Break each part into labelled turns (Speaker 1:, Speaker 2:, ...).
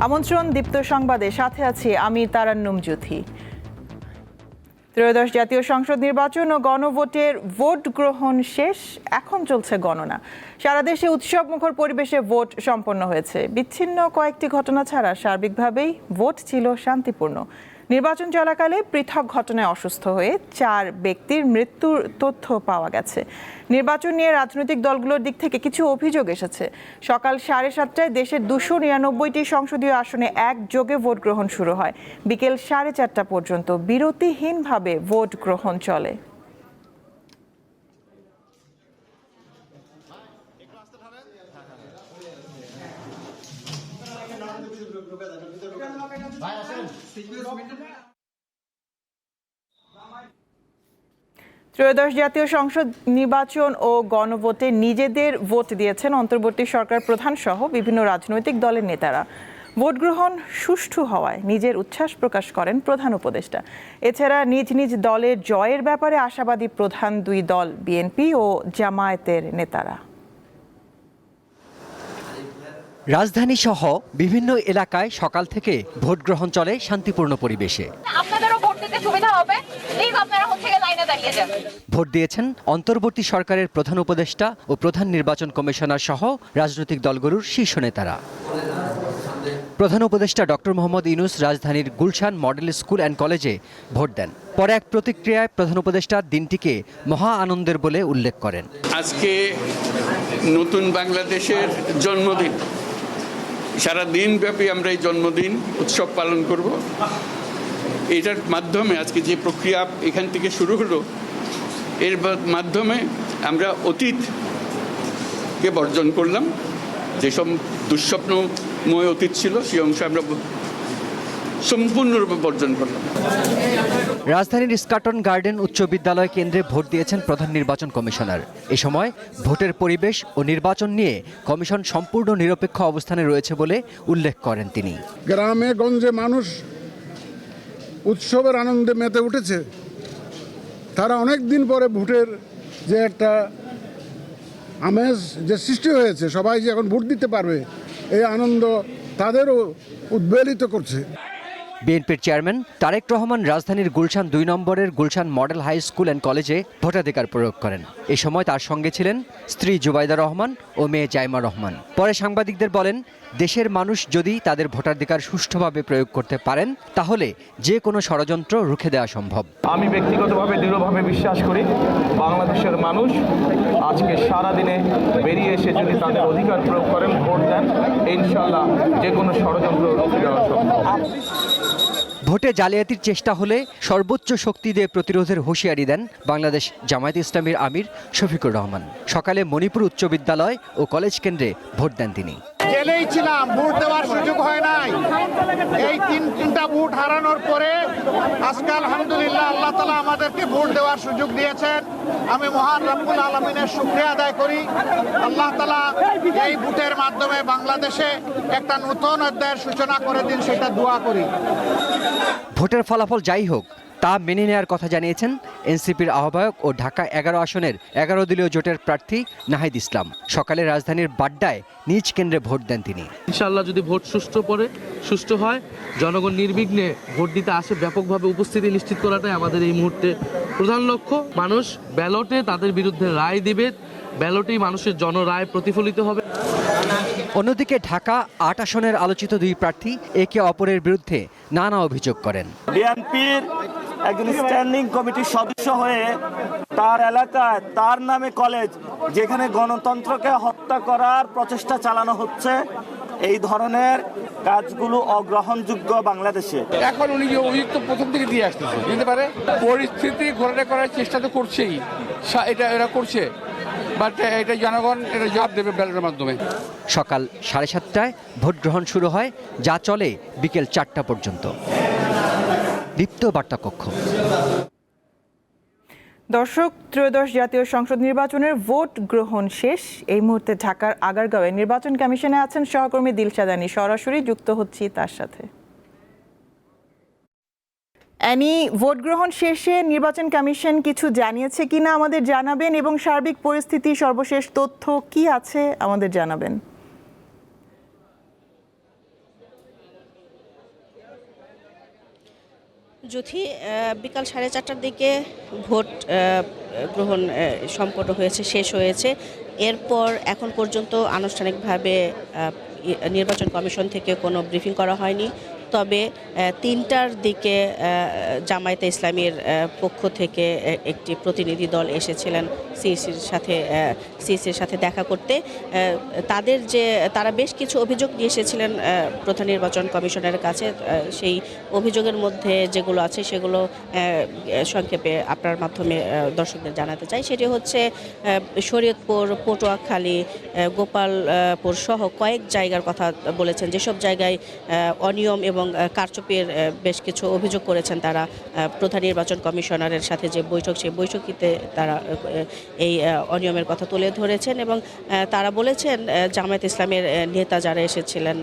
Speaker 1: আমন্ত্রণ দীপ্ত সংবাদে, সাথে আছি আমি তারান্নুম জুথি। ত্রয়োদশ জাতীয় সংসদ নির্বাচন ও গণভোটের ভোট গ্রহণ শেষ, এখন চলছে গণনা। সারা দেশে উৎসবমুখর পরিবেশে ভোট সম্পন্ন হয়েছে। বিচ্ছিন্ন কয়েকটি ঘটনা ছাড়া সার্বিকভাবেই ভোট ছিল শান্তিপূর্ণ। নির্বাচন চলাকালে পৃথক ঘটনায় অসুস্থ হয়ে 4 ব্যক্তির মৃত্যুর তথ্য পাওয়া গেছে। নির্বাচন নিয়ে রাজনৈতিক দলগুলোর দিক থেকে কিছু অভিযোগ এসেছে। সকাল 7:30টায় দেশের 299টি সংসদীয় আসনে একযোগে ভোট গ্রহণ শুরু হয়। বিকেল 4:30টা পর্যন্ত বিরতিহীনভাবে ভোট গ্রহণ চলে। ত্রয়োদশ জাতীয় সংসদ নির্বাচন ও গণভোটে নিজেদের ভোট দিয়েছেন অন্তর্বর্তী সরকার প্রধান সহ বিভিন্ন রাজনৈতিক দলের নেতারা। ভোট গ্রহণ সুষ্ঠু হওয়ায় নিজের উচ্ছ্বাস প্রকাশ করেন প্রধান উপদেষ্টা। এছাড়া নিজ নিজ দলের জয়ের ব্যাপারে আশাবাদী প্রধান দুই দল বিএনপি ও জামায়াতের নেতারা।
Speaker 2: রাজধানী সহ বিভিন্ন এলাকায় সকাল থেকে ভোট গ্রহণ চলে শান্তিপূর্ণ পরিবেশে।
Speaker 3: আপনাদেরও ভোট দিতে সুবিধা হবে, প্লিজ আপনারা হচ্ছে লাইনে দাঁড়িয়ে যান।
Speaker 2: ভোট দিয়েছেন অন্তর্বর্তী সরকারের প্রধান উপদেষ্টা ও প্রধান নির্বাচন কমিশনার সহ রাজনৈতিক দলগুলোর শীর্ষ নেতারা। প্রধান উপদেষ্টা ডক্টর মোহাম্মদ ইউনূস রাজধানীর গুলশান মডেল স্কুল অ্যান্ড কলেজে ভোট দেন। পরে এক প্রতিক্রিয়ায় প্রধান উপদেষ্টা দিনটিকে মহা আনন্দের বলে উল্লেখ করেন।
Speaker 4: আজকে নতুন বাংলাদেশের জন্মদিন, সারা দিনব্যাপী আমরা এই জন্মদিন উৎসব পালন করব। এটার মাধ্যমে আজকে যে প্রক্রিয়া এখান থেকে শুরু হলো, এর মাধ্যমে আমরা অতীতকে বর্জন করলাম। যেসব দুঃস্বপ্নময় অতীত ছিল সেই অংশ আমরা সম্পূর্ণরূপে বর্জন করলাম।
Speaker 2: রাজধানীর স্কাটন গার্ডেন উচ্চ বিদ্যালয় কেন্দ্রে ভোট দিয়েছেন প্রধান নির্বাচন কমিশনার। এ সময় ভোটের পরিবেশ ও নির্বাচন নিয়ে কমিশন সম্পূর্ণ নিরপেক্ষ অবস্থানে রয়েছে বলে উল্লেখ করেন তিনি।
Speaker 5: গ্রামে গঞ্জে মানুষ উৎসবের আনন্দে মেতে উঠেছে। তারা অনেক দিন পরে ভোটের যে একটা আমেজ যে সৃষ্টি হয়েছে, সবাই যে এখন ভোট দিতে পারবে, এই আনন্দ তাদেরও উদ্বেলিত করছে।
Speaker 2: বিএনপির চেয়ারম্যান তারেক রহমান রাজধানীর গুলশান 2 নম্বরের Gulshan model high school and কলেজে ভোটাধিকার প্রয়োগ করেন। এ সময় তার সঙ্গে ছিলেন স্ত্রী জুবাইদা রহমান ও মেয়ে জাইমা রহমান। পরে সাংবাদিকদের বলেন, দেশের মানুষ যদি তাদের ভোটাধিকার সুষ্ঠুভাবে প্রয়োগ করতে পারেন তাহলে যে কোনো ষড়যন্ত্র রুখে দেওয়া সম্ভব।
Speaker 6: আমি ব্যক্তিগতভাবে দৃঢ়ভাবে বিশ্বাস করি, বাংলাদেশের মানুষ আজকে সারা দিনে বেরিয়ে এসে যদি তাদের অধিকার প্রয়োগ করেন, ভোট দেন, ইনশাআল্লাহ যে কোনো ষড়যন্ত্র রুখে দেওয়া সম্ভব।
Speaker 2: ভোটে জালিয়াতির চেষ্টা হলে সর্বোচ্চ শক্তি দিয়ে প্রতিরোধের হুঁশিয়ারি দেন বাংলাদেশ জামায়াতে ইসলামীর আমির শফিকুর রহমান। সকালে মণিপুর উচ্চ বিদ্যালয় ও কলেজ কেন্দ্রে ভোট দেন তিনি।
Speaker 7: জেলেই ছিলাম, ভোট দেওয়ার সুযোগ হয় নাই। এই তিনটা ভোট হারানোর পরে আজকে আলহামদুলিল্লাহ আল্লাহ তাআলা আমাদেরকে ভোট দেওয়ার সুযোগ দিয়েছেন। আমি মহান রব্বুল আলামিনের শুকরিয়া আদায় করি। আল্লাহ তাআলা এই ভোটের মাধ্যমে বাংলাদেশে একটা নতুন অধ্যায়ের সূচনা করে দিন, সেটা দোয়া করি।
Speaker 2: ভোটের ফলাফল যাই হোক তা মেনে নেওয়ার কথা জানিয়েছেন এনসিপির আহ্বায়ক ও ঢাকা 11 আসনের 11 দলীয় জোটের প্রার্থী নাহিদ ইসলাম। সকালে রাজধানীর বাড্ডায় নিজ কেন্দ্রে ভোট দেন তিনি।
Speaker 8: ইনশাআল্লাহ যদি ভোট সুষ্ঠু হয়, জনগণ নির্বিঘ্নে ভোট দিতে আসে, ব্যাপকভাবে উপস্থিতি নিশ্চিত করাটাই আমাদের এই মুহূর্তে প্রধান লক্ষ্য। মানুষ ব্যালটে তাদের বিরুদ্ধে রায় দিবে, ব্যালটেই মানুষের জনরায় প্রতিফলিত হবে।
Speaker 2: অন্যদিকে ঢাকা 8 আসনের আলোচিত 2 প্রার্থী একে অপরের বিরুদ্ধে নানা অভিযোগ করেন।
Speaker 9: বিএনপির একজন স্ট্যান্ডিং কমিটির সদস্য হয়ে তার এলাকায় তার নামে কলেজ, যেখানে গণতন্ত্রকে হত্যা করার প্রচেষ্টা চালানো হচ্ছে, এই ধরনের কাজগুলো অগ্রহণযোগ্য বাংলাদেশে।
Speaker 10: এখন উনি যে অভিযুক্ত প্রথম থেকে দিয়ে আসতেছে, দিতে পারে পরিস্থিতি ঘোরাটা করার চেষ্টা তো করছেই, এটা করছে, বাট এটা জনগণ এটা জবাব দেবে ব্যালটের মাধ্যমে।
Speaker 2: সকাল 7:30টায় ভোট গ্রহণ শুরু হয়, যা চলে বিকেল 4টা পর্যন্ত। দীপ্ত বার্তা কক্ষ।
Speaker 1: দর্শক, ত্রয়োদশ জাতীয় সংসদ নির্বাচনের ভোট গ্রহণ শেষ। এই মুহূর্তে ঢাকার আগারগাঁওয়ে নির্বাচন কমিশনে আছেন সহকর্মী দিলশাদানি। সরাসরি যুক্ত হচ্ছি তার সাথে। অ্যানি, ভোট গ্রহণ শেষে নির্বাচন কমিশন কিছু জানিয়েছে কিনা আমাদের জানাবেন, এবং সার্বিক পরিস্থিতি সর্বশেষ তথ্য কি আছে আমাদের জানাবেন।
Speaker 11: যুথি বিকাল 4:30টার দিকে ভোট গ্রহণ সম্পন্ন হয়েছে, শেষ হয়েছে। এরপর এখন পর্যন্ত আনুষ্ঠানিকভাবে নির্বাচন কমিশন থেকে কোনো ব্রিফিং করা হয়নি। তবে 3টার দিকে জামায়াতে ইসলামীর পক্ষ থেকে একটি প্রতিনিধি দল এসেছিলেন সিইসির সাথে দেখা করতে। তারা বেশ কিছু অভিযোগ নিয়ে এসেছিলেন প্রধান নির্বাচন কমিশনের কাছে। সেই অভিযোগের মধ্যে যেগুলো আছে সেগুলো সংক্ষেপে আপনার মাধ্যমে দর্শকদের জানাতে চাই। সেটি হচ্ছে শরীয়তপুর, পটুয়াখালী, গোপালপুর সহ কয়েক জায়গার কথা বলেছেন, যেসব জায়গায় অনিয়ম এবং কারচুপির বেশ কিছু অভিযোগ করেছেন তারা। প্রধান নির্বাচন কমিশনারের সাথে যে বৈঠক, সেই বৈঠকিতে তারা এই অনিয়মের কথা তুলে ধরেছেন এবং তারা বলেছেন জামায়াত ইসলামের নেতা যারা এসেছিলেন,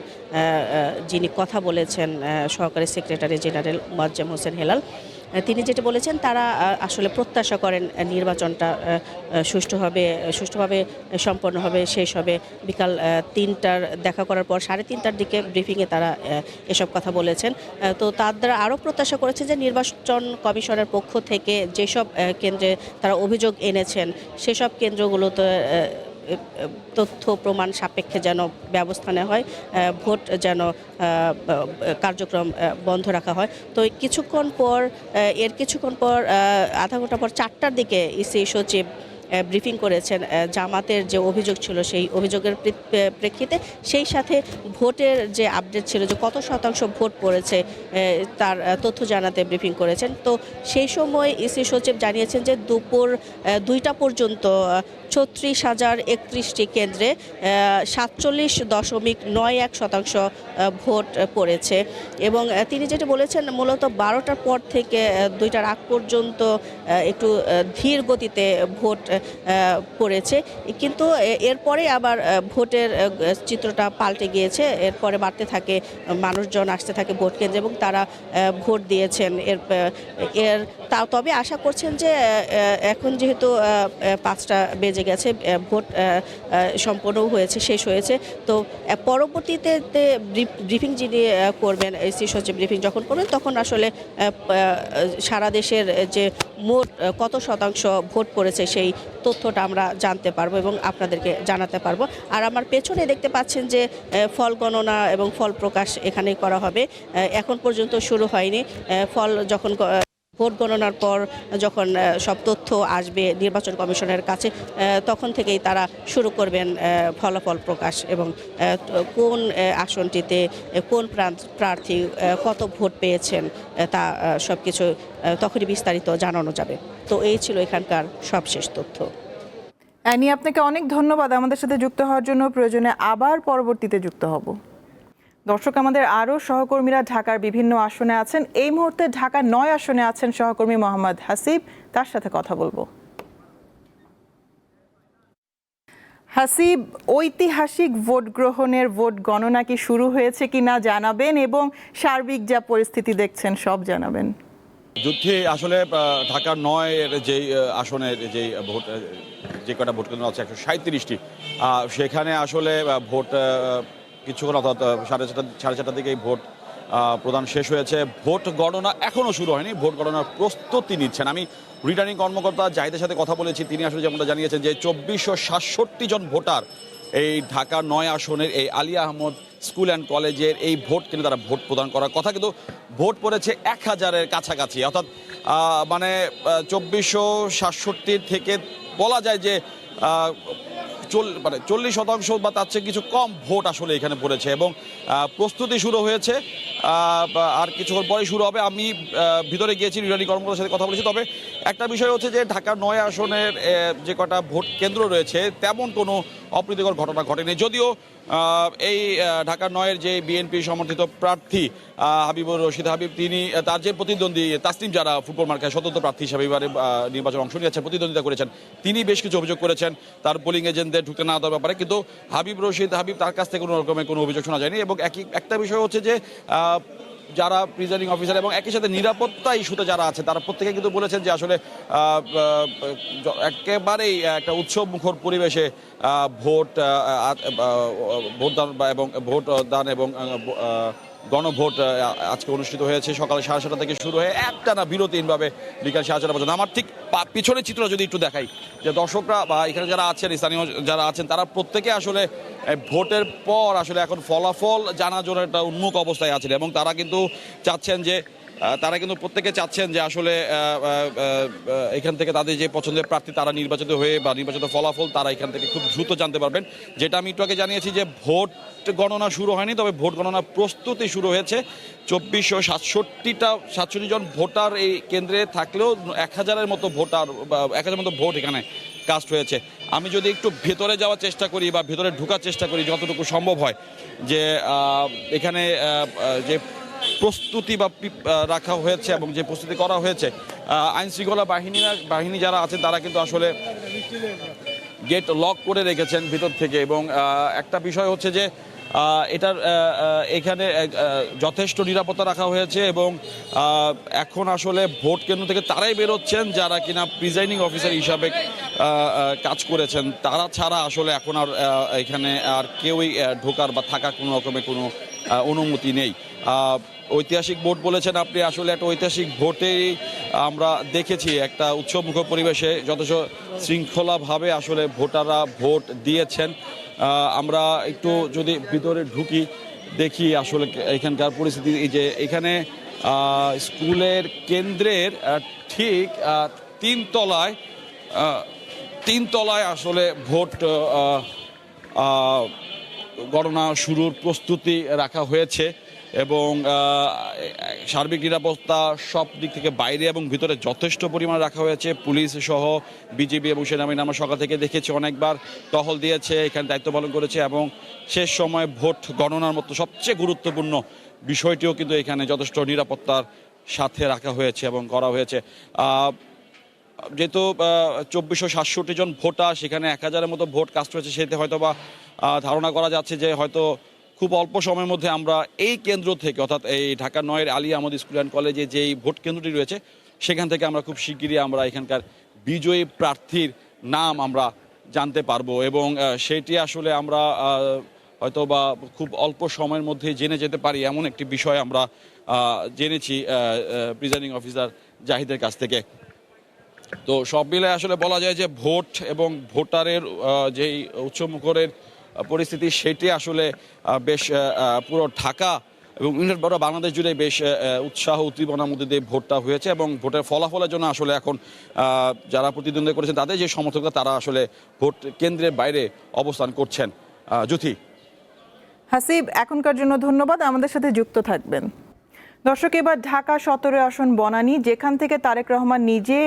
Speaker 11: যিনি কথা বলেছেন সহকারী সেক্রেটারি জেনারেল মোয়াজ্জেম হোসেন হেলাল, তিনি যেটা বলেছেন তারা আসলে প্রত্যাশা করেন নির্বাচনটা সুষ্ঠুভাবে সম্পন্ন হবে, শেষ হবে। বিকাল 3টার দেখা করার পর 3:30টার দিকে ব্রিফিংয়ে তারা এসব কথা বলেছেন। তো তার দ্বারা আরও প্রত্যাশা করেছে যে নির্বাচন কমিশনের পক্ষ থেকে যেসব কেন্দ্রে তারা অভিযোগ এনেছেন সেসব কেন্দ্রগুলোতে তথ্য প্রমাণ সাপেক্ষে যেন ব্যবস্থা নেওয়া হয়, ভোট যেন কার্যক্রম বন্ধ রাখা হয়। তো কিছুক্ষণ পর আধা ঘন্টা পর 4টার দিকে ইসি সচিব ব্রিফিং করেছেন জামাতের যে অভিযোগ ছিল সেই অভিযোগের প্রেক্ষিতে, সেই সাথে ভোটের যে আপডেট ছিল যে কত শতাংশ ভোট পড়েছে তার তথ্য জানাতে ব্রিফিং করেছেন। তো সেই সময় ইসি সচিব জানিয়েছেন যে দুপুর 2টা পর্যন্ত 36,031টি কেন্দ্রে 47.91% ভোট পড়েছে এবং তিনি যেটা বলেছেন মূলত 12টার পর থেকে 2টার আগ পর্যন্ত একটু ধীর গতিতে ভোট পড়েছে, কিন্তু এরপরে আবার ভোটের চিত্রটা পাল্টে গিয়েছে। এরপরে বাড়তে থাকে, মানুষজন আসতে থাকে ভোট কেন্দ্রে এবং তারা ভোট দিয়েছেন। তবে আশা করছেন যে এখন যেহেতু 5টা বেজে গেছে, ভোট সম্পন্নও হয়েছে, শেষ হয়েছে। তো পরবর্তীতে ব্রিফিং যিনি করবেন, এসি সচিব ব্রিফিং যখন করবেন তখন আসলে সারা দেশের যে মোট কত শতাংশ ভোট পড়েছে সেই তথ্যটা আমরা জানতে পারবো এবং আপনাদেরকে জানাতে পারবো। আর আমার পেছনে দেখতে পাচ্ছেন যে ফল গণনা এবং ফল প্রকাশ এখানেই করা হবে, এখন পর্যন্ত শুরু হয়নি। ভোট গণনার পর যখন সব তথ্য আসবে নির্বাচন কমিশনের কাছে তখন থেকেই তারা শুরু করবেন ফলাফল প্রকাশ এবং কোন আসনটিতে কোন প্রার্থী কত ভোট পেয়েছেন তা সব কিছু তখনই বিস্তারিত জানানো যাবে। তো এই ছিল এখানকার সবশেষ তথ্য।
Speaker 1: অ্যানি, আপনাকে অনেক ধন্যবাদ আমাদের সাথে যুক্ত হওয়ার জন্য। প্রয়োজনে আবার পরবর্তীতে যুক্ত হব। দর্শক, আমাদের আরও সহকর্মীরা ঢাকার বিভিন্ন আসনে আছেন। এই মুহূর্তে ঢাকা 9 আসনে আছেন সহকর্মী মোহাম্মদ হাসিব, তার সাথে কথা বলবো। হাসিব, ঐতিহাসিক ভোট গ্রহণের ভোট গণনা কি শুরু হয়েছে কিনা জানাবেন এবং সার্বিক যা পরিস্থিতি দেখছেন সব জানাবেন।
Speaker 12: যুদ্ধে আসলে ঢাকা 9-এর যেই আসনের যেই ভোট, যে কটা ভোট কেন্দ্র আছে 137টি, সেখানে আসলে ভোট কিছুক্ষণ অর্থাৎ 4:30টার দিকে ভোট প্রদান শেষ হয়েছে। ভোট গণনা এখনও শুরু হয়নি, ভোট গণনার প্রস্তুতি নিচ্ছেন। আমি রিটার্নিং কর্মকর্তা জাহিদের সাথে কথা বলেছি, তিনি আসলে যেমনটা জানিয়েছেন যে 2467 জন ভোটার এই ঢাকা 9 আসনের এই আলিয়া আহমদ স্কুল অ্যান্ড কলেজের এই ভোট কেন্দ্রে তারা ভোট প্রদান করার কথা, কিন্তু ভোট পড়েছে 1000-এর কাছাকাছি, অর্থাৎ মানে 2467 থেকে বলা যায় যে 40% বা তার চেয়ে কিছু কম ভোট আসলে এখানে পড়েছে এবং প্রস্তুতি শুরু হয়েছে। আর কিছুক্ষণ পরে শুরু হবে। আমি ভিতরে গিয়েছি, রিটার্নিং কর্মকর্তার সাথে কথা বলেছি। তবে একটা বিষয় হচ্ছে যে ঢাকা 9 আসনের যে কটা ভোট কেন্দ্র রয়েছে তেমন কোনো অপ্রীতিকর ঘটনা ঘটেনি, যদিও এই ঢাকা 9-এর যে বিএনপি সমর্থিত প্রার্থী হাবিবুর রশিদ হাবিব, তিনি তার যে প্রতিদ্বন্দ্বী তাসনিম যারা ফুটবল মার্কায় স্বতন্ত্র প্রার্থী হিসাবে এবারে নির্বাচনে অংশ নিয়েছেন, প্রতিদ্বন্দ্বিতা করেছেন, তিনি বেশ কিছু অভিযোগ করেছেন তার পোলিং এজেন্টদের ঢুকতে না দেওয়ার ব্যাপারে, কিন্তু হাবিবুর রশিদ হাবিব তার কাছ থেকে কোনো রকমের কোনো অভিযোগ শোনা যায়নি। এবং একটা বিষয় হচ্ছে যে যারা প্রিজাইডিং অফিসার এবং একই সাথে নিরাপত্তা ইস্যুতে যারা আছে তারা প্রত্যেকে কিন্তু বলেছেন যে আসলে একেবারেই একটা উৎসব মুখর পরিবেশে ভোটদান এবং গণভোট আজকে অনুষ্ঠিত হয়েছে। সকালে 7:30 থেকে শুরু হয়ে একটানা বিরতিহীনভাবে বিকাল 4:30 পর্যন্ত। আমার ঠিক পিছনের চিত্র যদি একটু দেখাই, যে দর্শকরা বা এখানে যারা আছেন, স্থানীয় যারা আছেন, তারা প্রত্যেকে আসলে ভোটের পর আসলে এখন ফলাফল জানার জন্য একটা উন্মুখ অবস্থায় আছেন এবং তারা কিন্তু চাচ্ছেন যে প্রত্যেকে চাচ্ছেন যে আসলে এখান থেকে তাদের যে পছন্দের প্রার্থী তারা নির্বাচিত হয়ে বা নির্বাচিত ফলাফল তারা এখান থেকে খুব দ্রুত জানতে পারবেন। যেটা আমি একটু আগে জানিয়েছি যে ভোট গণনা শুরু হয়নি, তবে ভোট গণনা প্রস্তুতি শুরু হয়েছে। 2467 জন ভোটার এই কেন্দ্রে থাকলেও 1000-এর মতো ভোটার বা 1000-এর মতো ভোট এখানে কাস্ট হয়েছে। আমি যদি একটু ভেতরে যাওয়ার চেষ্টা করি বা ভেতরে ঢোকার চেষ্টা করি যতটুকু সম্ভব হয়, যে এখানে যে প্রস্তুতি বা রাখা হয়েছে এবং যে প্রস্তুতি করা হয়েছে, আইন শৃঙ্খলা বাহিনী যারা আছেন তারা কিন্তু আসলে গেট লক করে রেখেছেন ভিতর থেকে। এবং একটা বিষয় হচ্ছে যে এটার এখানে যথেষ্ট নিরাপত্তা রাখা হয়েছে এবং এখন আসলে ভোট কেন্দ্র থেকে তারাই বেরোচ্ছেন যারা কিনা প্রিজাইডিং অফিসার হিসাবে কাজ করেছেন। তারা ছাড়া আসলে এখন আর এখানে আর কেউই ঢোকার বা থাকার কোনো রকমের কোনো অনুমতি নেই। ঐতিহাসিক ভোট বলেছেন আপনি, আসলে একটা ঐতিহাসিক ভোটেই আমরা দেখেছি একটা উৎসবমুখর পরিবেশে যথেষ্ট শৃঙ্খলাভাবে আসলে ভোটাররা ভোট দিয়েছেন। আমরা একটু যদি ভিতরে ঢুকি দেখি আসলে এখানকার পরিস্থিতি। এই যে এখানে স্কুলের কেন্দ্রের ঠিক তিনতলায় আসলে ভোট গণনা শুরুর প্রস্তুতি রাখা হয়েছে এবং সার্বিক নিরাপত্তা সব দিক থেকে বাইরে এবং ভিতরে যথেষ্ট পরিমাণে রাখা হয়েছে। পুলিশ সহ বিজিবি এবং সেনাবাহিনী আমরা সকাল থেকে দেখেছি অনেকবার টহল দিয়েছে, এখানে দায়িত্ব পালন করেছে এবং শেষ সময় ভোট গণনার মতো সবচেয়ে গুরুত্বপূর্ণ বিষয়টিও কিন্তু এখানে যথেষ্ট নিরাপত্তার সাথে রাখা হয়েছে এবং করা হয়েছে। যেহেতু 2467 জন ভোটার, সেখানে 1000-এর মতো ভোট কাস্ট হয়েছে, সেতে হয়তো বা ধারণা করা যাচ্ছে যে হয়তো খুব অল্প সময়ের মধ্যে আমরা এই কেন্দ্র থেকে, অর্থাৎ এই ঢাকা 9-এর আলী আহমদ স্কুল অ্যান্ড কলেজে যেই ভোট কেন্দ্রটি রয়েছে সেখান থেকে আমরা খুব শিগগিরই আমরা এখানকার বিজয়ী প্রার্থীর নাম আমরা জানতে পারবো এবং সেটি আসলে আমরা হয়তো বা খুব অল্প সময়ের মধ্যে জেনে যেতে পারি এমন একটি বিষয় আমরা জেনেছি প্রিজাইডিং অফিসার জাহিদের কাছ থেকে। তো সব মিলে আসলে বলা যায় যে ভোট এবং ভোটারের যেই উৎসবমুখরের পরিস্থিতি সেটি আসলে বেশ পুরো ঢাকা এবং বাংলাদেশ জুড়ে বেশ উৎসাহ উদ্দীপনার মধ্যে দিয়ে ভোটটা হয়েছে এবং ভোটের ফলাফলের জন্য আসলে এখন যারা প্রতিদ্বন্দ্বিতা করেছেন তাদের যে সমর্থকরা তারা আসলে ভোট কেন্দ্রের বাইরে অবস্থান করছেন। জ্যোতি।
Speaker 1: হাসিব, এখনকার জন্য ধন্যবাদ, আমাদের সাথে যুক্ত থাকবেন। দর্শক, এবার ঢাকা 17 আসন বনানী, যেখান থেকে তারেক রহমান নিজে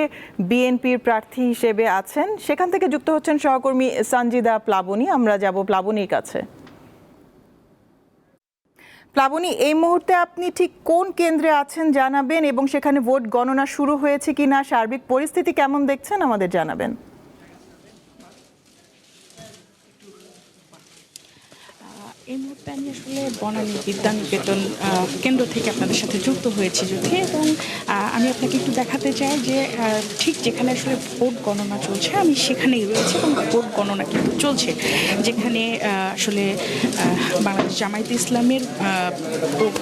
Speaker 1: বিএনপির প্রার্থী হিসেবে আছেন, সেখান থেকে যুক্ত হচ্ছেন সহকর্মী সানজিদা প্লাবনী। আমরা যাব প্লাবনীর কাছে। প্লাবনী, এই মুহূর্তে আপনি ঠিক কোন কেন্দ্রে আছেন জানাবেন এবং সেখানে ভোট গণনা শুরু হয়েছে কিনা, সার্বিক পরিস্থিতি কেমন দেখছেন আমাদের জানাবেন।
Speaker 13: এই মুহূর্তে আমি আসলে বনানী বিদ্যানিকেতন কেন্দ্র থেকে আপনাদের সাথে যুক্ত হয়েছি যদি, এবং আমি আপনাকে একটু দেখাতে চাই যে ঠিক যেখানে আসলে ভোট গণনা চলছে আমি সেখানেই রয়েছে এবং ভোট গণনা কিন্তু চলছে, যেখানে আসলে বাংলাদেশ জামায়াতে ইসলামের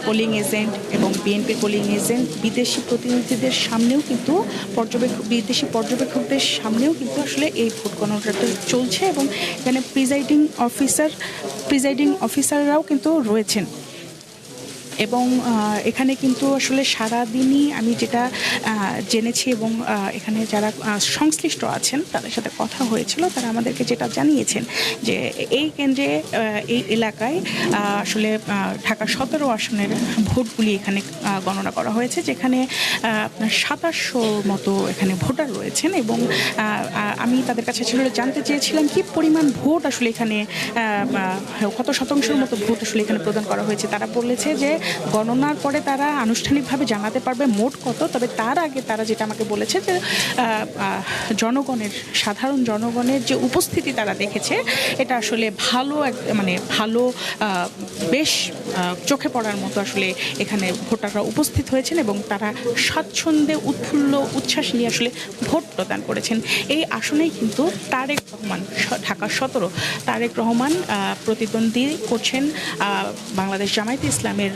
Speaker 13: পোলিং এজেন্ট এবং বিএনপির পোলিং এজেন্ট বিদেশি প্রতিনিধিদের সামনেও কিন্তু বিদেশি পর্যবেক্ষকদের সামনেও কিন্তু আসলে এই ভোট গণনাটা চলছে এবং এখানে প্রিজাইডিং অফিসাররাও কিন্তু রয়েছেন এবং এখানে কিন্তু আসলে সারাদিনই আমি যেটা জেনেছি এবং এখানে যারা সংশ্লিষ্ট আছেন তাদের সাথে কথা হয়েছিল, তারা আমাদেরকে যেটা জানিয়েছেন যে এই কেন্দ্রে এই এলাকায় আসলে ঢাকা 17 আসনের ভোটগুলি এখানে গণনা করা হয়েছে, যেখানে আপনার 2700 মতো এখানে ভোটার রয়েছেন এবং আমি তাদের কাছে আসলে জানতে চেয়েছিলাম কি পরিমাণ ভোট আসলে এখানে কত শতাংশের মতো ভোট আসলে এখানে প্রদান করা হয়েছে। তারা বলেছে যে গণনার পরে তারা আনুষ্ঠানিকভাবে জানাতে পারবে মোট কত, তবে তার আগে তারা যেটা আমাকে বলেছে যে সাধারণ জনগণের যে উপস্থিতি তারা দেখেছে এটা আসলে ভালো বেশ চোখে পড়ার মতো আসলে এখানে ভোটাররা উপস্থিত হয়েছেন এবং তারা স্বাচ্ছন্দ্যে উৎফুল্ল উচ্ছ্বাস নিয়ে আসলে ভোট প্রদান করেছেন। এই আসনেই কিন্তু তারেক রহমান, ঢাকা 17 তারেক রহমান প্রতিদ্বন্দ্বী করছেন বাংলাদেশ জামায়াতে ইসলামের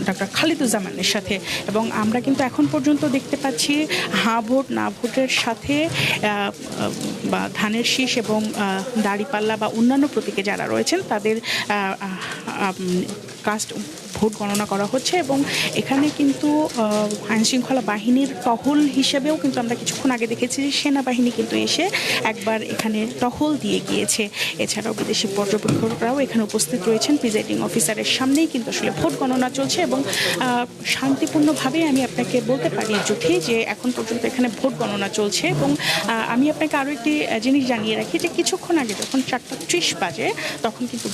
Speaker 13: ডক্টর খালিদুজ্জামানের সাথে, এবং আমরা কিন্তু এখন পর্যন্ত দেখতে পাচ্ছি হ্যাঁ ভোট না ভোটের সাথে বা ধানের শীষ এবং দাড়িপাল্লা বা অন্যান্য প্রতীকে যারা রয়েছেন তাদের কাস্ট ভোট গণনা করা হচ্ছে। এবং এখানে কিন্তু আইনশৃঙ্খলা বাহিনীর টহল হিসেবেও কিন্তু আমরা কিছুক্ষণ আগে দেখেছি যে সেনাবাহিনী কিন্তু এসে একবার এখানে টহল দিয়ে গিয়েছে। এছাড়াও বিদেশি পর্যবেক্ষকরাও এখানে উপস্থিত রয়েছেন। প্রিজাইডিং অফিসারের সামনেই কিন্তু আসলে ভোট গণনা চলছে এবং শান্তিপূর্ণভাবে আমি আপনাকে বলতে পারি যুথি যে এখন পর্যন্ত এখানে ভোট গণনা চলছে। এবং আমি আপনাকে আরও একটি জিনিস জানিয়ে রাখি যে কিছুক্ষণ আগে যখন 4:30 বাজে তখন কিন্তু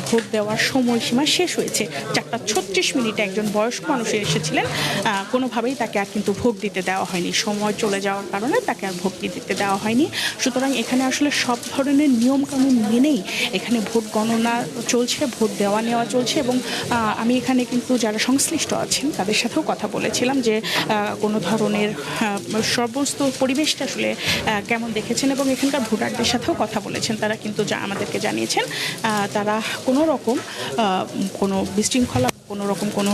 Speaker 13: ভোট দেওয়ার সময়সীমা শেষ হয়েছে। 4:36 একজন বয়স্ক মানুষ এসেছিলেন, কোনোভাবেই তাকে আর কিন্তু ভোট দিতে দেওয়া হয়নি। সময় চলে যাওয়ার কারণে তাকে আর ভোট দিতে দেওয়া হয়নি। সুতরাং এখানে আসলে সব ধরনের নিয়মকানুন মেনেই এখানে ভোট গণনা চলছে, ভোট দেওয়া নেওয়া চলছে। এবং আমি এখানে কিন্তু যারা সংশ্লিষ্ট আছেন তাদের সাথেও কথা বলেছিলাম যে কোনো ধরনের সমস্ত পরিবেশটা আসলে কেমন দেখেছেন, এবং এখানকার ভোটারদের সাথেও কথা বলেছেন। তারা কিন্তু আমাদেরকে জানিয়েছেন তারা কোনো রকম কোনো বিশৃঙ্খলা, কোনো রকম কোনো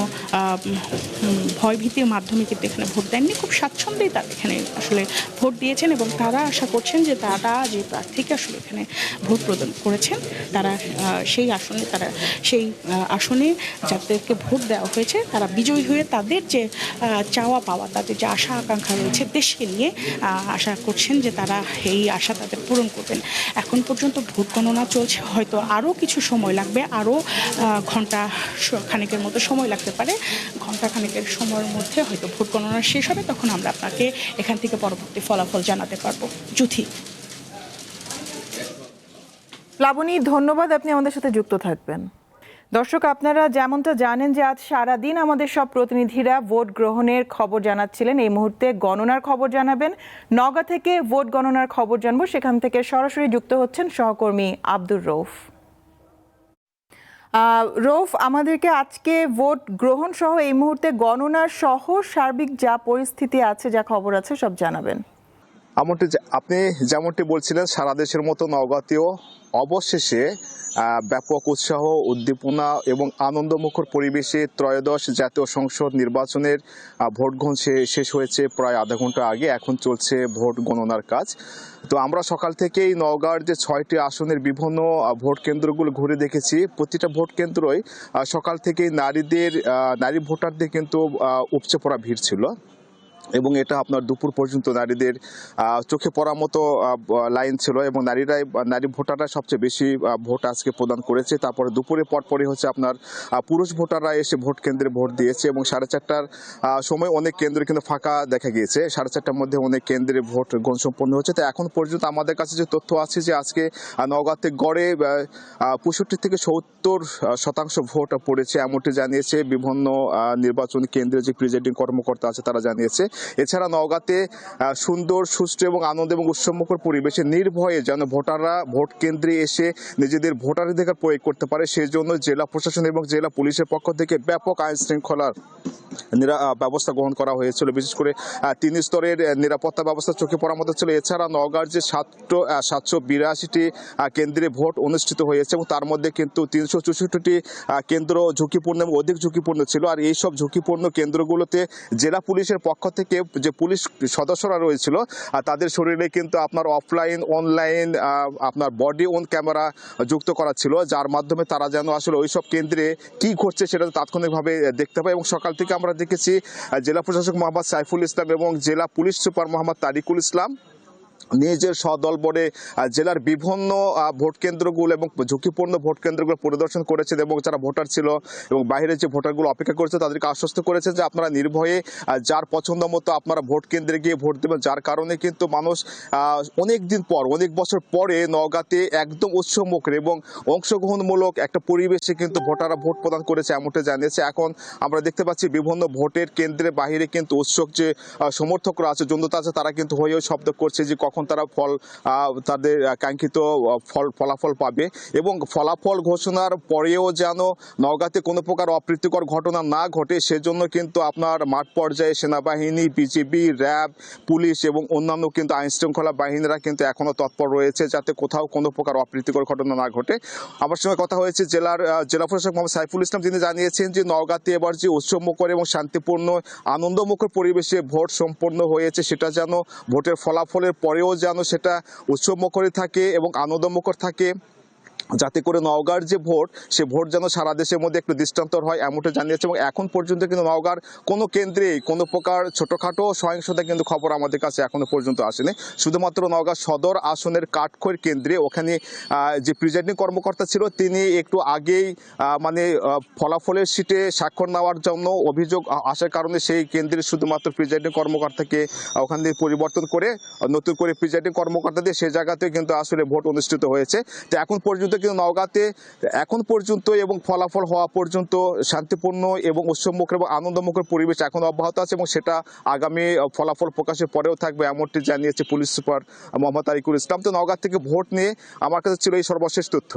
Speaker 13: ভয়ভীতির মাধ্যমে কিন্তু এখানে ভোট দেননি। খুব স্বাচ্ছন্দ্যেই তারা এখানে আসলে ভোট দিয়েছেন এবং তারা আশা করছেন যে তারা যে প্রার্থীকে আসলে এখানে ভোট প্রদান করেছেন তারা সেই আসনে যাদেরকে ভোট দেওয়া হয়েছে তারা বিজয়ী হয়ে তাদের যে চাওয়া পাওয়া, তাদের যে আশা আকাঙ্ক্ষা রয়েছে দেশকে নিয়ে, আশা করছেন যে তারা এই আশা তাদের পূরণ করবেন। এখন পর্যন্ত ভোট গণনা চলছে, হয়তো আরও কিছু সময় লাগবে, আরও ঘন্টা খানেকের মতো সময় লাগতে পারে। ঘন্টা খানেকের সময়ের মধ্যে হয়তো ভোট গণনা শেষ হবে, তখন আমরা আপনাকে এখান থেকে পরবর্তী ফলাফল জানাতে পারবো। জুথি।
Speaker 1: প্লাবনী, ধন্যবাদ, আপনি আমাদের সাথে যুক্ত থাকবেন। দর্শক, আপনারা যেমনটা জানেন যে আজ সারাদিন আমাদের সব প্রতিনিধিরা ভোট গ্রহণের খবর জানাচ্ছিলেন। এই মুহূর্তে গণনার খবর জানাবেন। নওগাঁ থেকে ভোট গণনার খবর জানবো, সেখান থেকে সরাসরি যুক্ত হচ্ছেন সহকর্মী আব্দুর রৌফ। রৌফ, আমাদেরকে আজকে ভোট গ্রহণ সহ এই মুহূর্তে গণনার সহ সার্বিক যা পরিস্থিতি আছে, যা খবর আছে সব জানাবেন।
Speaker 14: আপনি যেমনটি বলছিলেন, সারা দেশের মতো নওগাঁতেও অবশেষে ব্যাপক উৎসাহ, উদ্দীপনা এবং আনন্দমুখর পরিবেশে ত্রয়োদশ জাতীয় সংসদ নির্বাচনের ভোট গ্রহণ শেষ হয়েছে প্রায় আধা ঘন্টা আগে। এখন চলছে ভোট গণনার কাজ। তো আমরা সকাল থেকেই নওগাঁর যে 6টি আসনের বিভিন্ন ভোট কেন্দ্রগুলো ঘুরে দেখেছি। প্রতিটা ভোট কেন্দ্রই সকাল থেকেই নারী ভোটারদের কিন্তু উপচে পড়া ভিড় ছিল, এবং এটা আপনার দুপুর পর্যন্ত নারীদের চোখে পড়ার মতো লাইন ছিল, এবং নারী ভোটাররা সবচেয়ে বেশি ভোট আজকে প্রদান করেছে। তারপরে দুপুরে পরপরই হচ্ছে আপনার পুরুষ ভোটাররা এসে ভোট কেন্দ্রে ভোট দিয়েছে, এবং 4:30টার সময় অনেক কেন্দ্রে কিন্তু ফাঁকা দেখা গিয়েছে। 4:30টার মধ্যে অনেক কেন্দ্রে ভোট গ্রহণ সম্পন্ন হচ্ছে। তো এখন পর্যন্ত আমাদের কাছে যে তথ্য আছে যে আজকে নওগাঁতে গড়ে 65 থেকে 70% ভোট পড়েছে, এমনটি জানিয়েছে বিভিন্ন নির্বাচনী কেন্দ্রে যে প্রিজাইডিং কর্মকর্তা আছে তারা জানিয়েছে। এছাড়া নওগাঁতে সুন্দর, সুষ্ঠু এবং আনন্দ এবং উৎসবমুখর পরিবেশে নির্ভয়ে যেন ভোটাররা ভোট কেন্দ্রে এসে নিজেদের ভোটাধিকার প্রয়োগ করতে পারে, সেই জন্য জেলা প্রশাসন এবং জেলা পুলিশের পক্ষ থেকে ব্যাপক আইন শৃঙ্খলার ব্যবস্থা গ্রহণ করা হয়েছিল। বিশেষ করে 3 স্তরের নিরাপত্তা ব্যবস্থা চোখে পড়ার মতো ছিল। এছাড়া নওগাঁর যে 782টি কেন্দ্রে ভোট অনুষ্ঠিত হয়েছে, এবং তার মধ্যে কিন্তু 364টি কেন্দ্র ঝুঁকিপূর্ণ এবং অধিক ঝুঁকিপূর্ণ ছিল। আর এই সব ঝুঁকিপূর্ণ কেন্দ্রগুলোতে জেলা পুলিশের পক্ষ থেকে যে পুলিশ সদস্যরা রয়েছিল তাদের শরীরে কিন্তু আপনার অফলাইন, অনলাইন আপনার বডি অন ক্যামেরা যুক্ত করা ছিল, যার মাধ্যমে তারা যেন আসলে ওই সব কেন্দ্রে কি ঘটছে সেটা তাৎক্ষণিকভাবে দেখতে পায়। এবং সকাল থেকে আমরা দেখেছি জেলা প্রশাসক মোহাম্মদ সাইফুল ইসলাম এবং জেলা পুলিশ সুপার মোহাম্মদ তারিকুল ইসলাম নিজের সদল বলে জেলার বিভিন্ন ভোট কেন্দ্রগুলো এবং ঝুঁকিপূর্ণ ভোট কেন্দ্রগুলো পরিদর্শন করেছেন, এবং যারা ভোটার ছিল এবং বাইরের যে ভোটারগুলো অপেক্ষা করেছে তাদেরকে আশ্বস্ত করেছেন যে আপনারা নির্ভয়ে যার পছন্দ মতো আপনারা ভোট কেন্দ্রে গিয়ে ভোট দেবেন। যার কারণে কিন্তু মানুষ অনেক দিন পর, অনেক বছর পরে নওগাঁতে একদম উৎসবমুখর এবং অংশগ্রহণমূলক একটা পরিবেশে কিন্তু ভোটাররা ভোট প্রদান করেছে, এমনটা জানিয়েছে। এখন আমরা দেখতে পাচ্ছি বিভিন্ন ভোটের কেন্দ্রে বাহিরে কিন্তু উৎসুক যে সমর্থকরা আছে, জনতা আছে, তারা কিন্তু হয়েও শব্দ করছে যে তখন তারা তাদের কাঙ্ক্ষিত ফলাফল পাবে। এবং ফলাফল ঘোষণার পরেও যেন নওগাঁতে কোনো প্রকার অপ্রীতিকর ঘটনা না ঘটে সেজন্য কিন্তু আপনার মাঠ পর্যায়ে সেনাবাহিনী, বিজিবি, র্যাব, পুলিশ এবং অন্যান্য কিন্তু আইনশৃঙ্খলা বাহিনীরা কিন্তু এখনও তৎপর রয়েছে যাতে কোথাও কোনো প্রকার অপ্রীতিকর ঘটনা না ঘটে। আমার সঙ্গে কথা হয়েছে জেলা প্রশাসক মোহাম্মদ সাইফুল ইসলাম, যিনি জানিয়েছেন যে নওগাঁতে এবার যে উৎসবমুখর এবং শান্তিপূর্ণ আনন্দমুখর পরিবেশে ভোট সম্পন্ন হয়েছে সেটা যেন ভোটের ফলাফলের পরেও যেন সেটা উৎসবমুখরই থাকে এবং আনন্দমুখর থাকে, যাতে করে নওগাঁর যে ভোট সে ভোট যেন সারা দেশের মধ্যে একটু দৃষ্টান্তর হয় এমনটা জানিয়েছে। এবং এখন পর্যন্ত কিন্তু নওগাঁর কোনো কেন্দ্রেই কোনো প্রকার ছোটোখাটো সহিংসতা কিন্তু খবর আমাদের কাছে এখনো পর্যন্ত আসেনি। শুধুমাত্র নওগাঁ সদর আসনের কাঠখৈর কেন্দ্রে ওখানে যে প্রিজাইডিং কর্মকর্তা ছিল তিনি একটু আগেই ফলাফলের সিটে স্বাক্ষর নেওয়ার জন্য অভিযোগ আসার কারণে সেই কেন্দ্রের শুধুমাত্র প্রিজাইডিং কর্মকর্তাকে ওখান থেকে পরিবর্তন করে নতুন করে প্রিজাইডিং কর্মকর্তা দিয়ে সেই জায়গাতে কিন্তু আসলে ভোট অনুষ্ঠিত হয়েছে। তো এখন পর্যন্ত কিন্তু নওগাঁতে এখন পর্যন্ত এবং ফলাফল হওয়া পর্যন্ত শান্তিপূর্ণ এবং উৎসবমুখর এবং আনন্দমুখর পরিবেশ এখন অব্যাহত আছে এবং সেটা আগামী ফলাফল প্রকাশের পরেও থাকবে এমনটি জানিয়েছে পুলিশ সুপার মোহাম্মদ তারিকুল ইসলাম। তো নওগাঁ থেকে ভোট নিয়ে আমার কাছে ছিল এই সর্বশেষ তথ্য।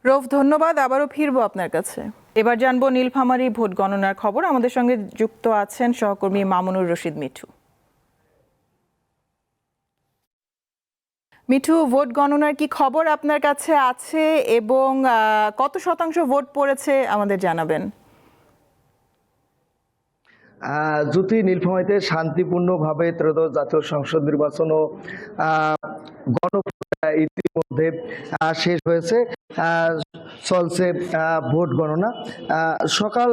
Speaker 1: রৌফ, ধন্যবাদ। আবারও ফিরবো আপনার কাছে। এবার জানবো নীলফামারী ভোট গণনার খবর। আমাদের সঙ্গে যুক্ত আছেন সহকর্মী মামুনুর রশিদ মিঠু। মিঠু, ভোট গণনার কি খবর আপনার কাছে আছে এবং কত শতাংশ ভোট পড়েছে আমাদের জানাবেন।
Speaker 15: জ্যোতি, নীলফামারীতে শান্তিপূর্ণভাবে ত্রয়োদশ জাতীয় সংসদ নির্বাচন ও ইতিমধ্যে শেষ হয়েছে। চলছে ভোট গণনা। সকাল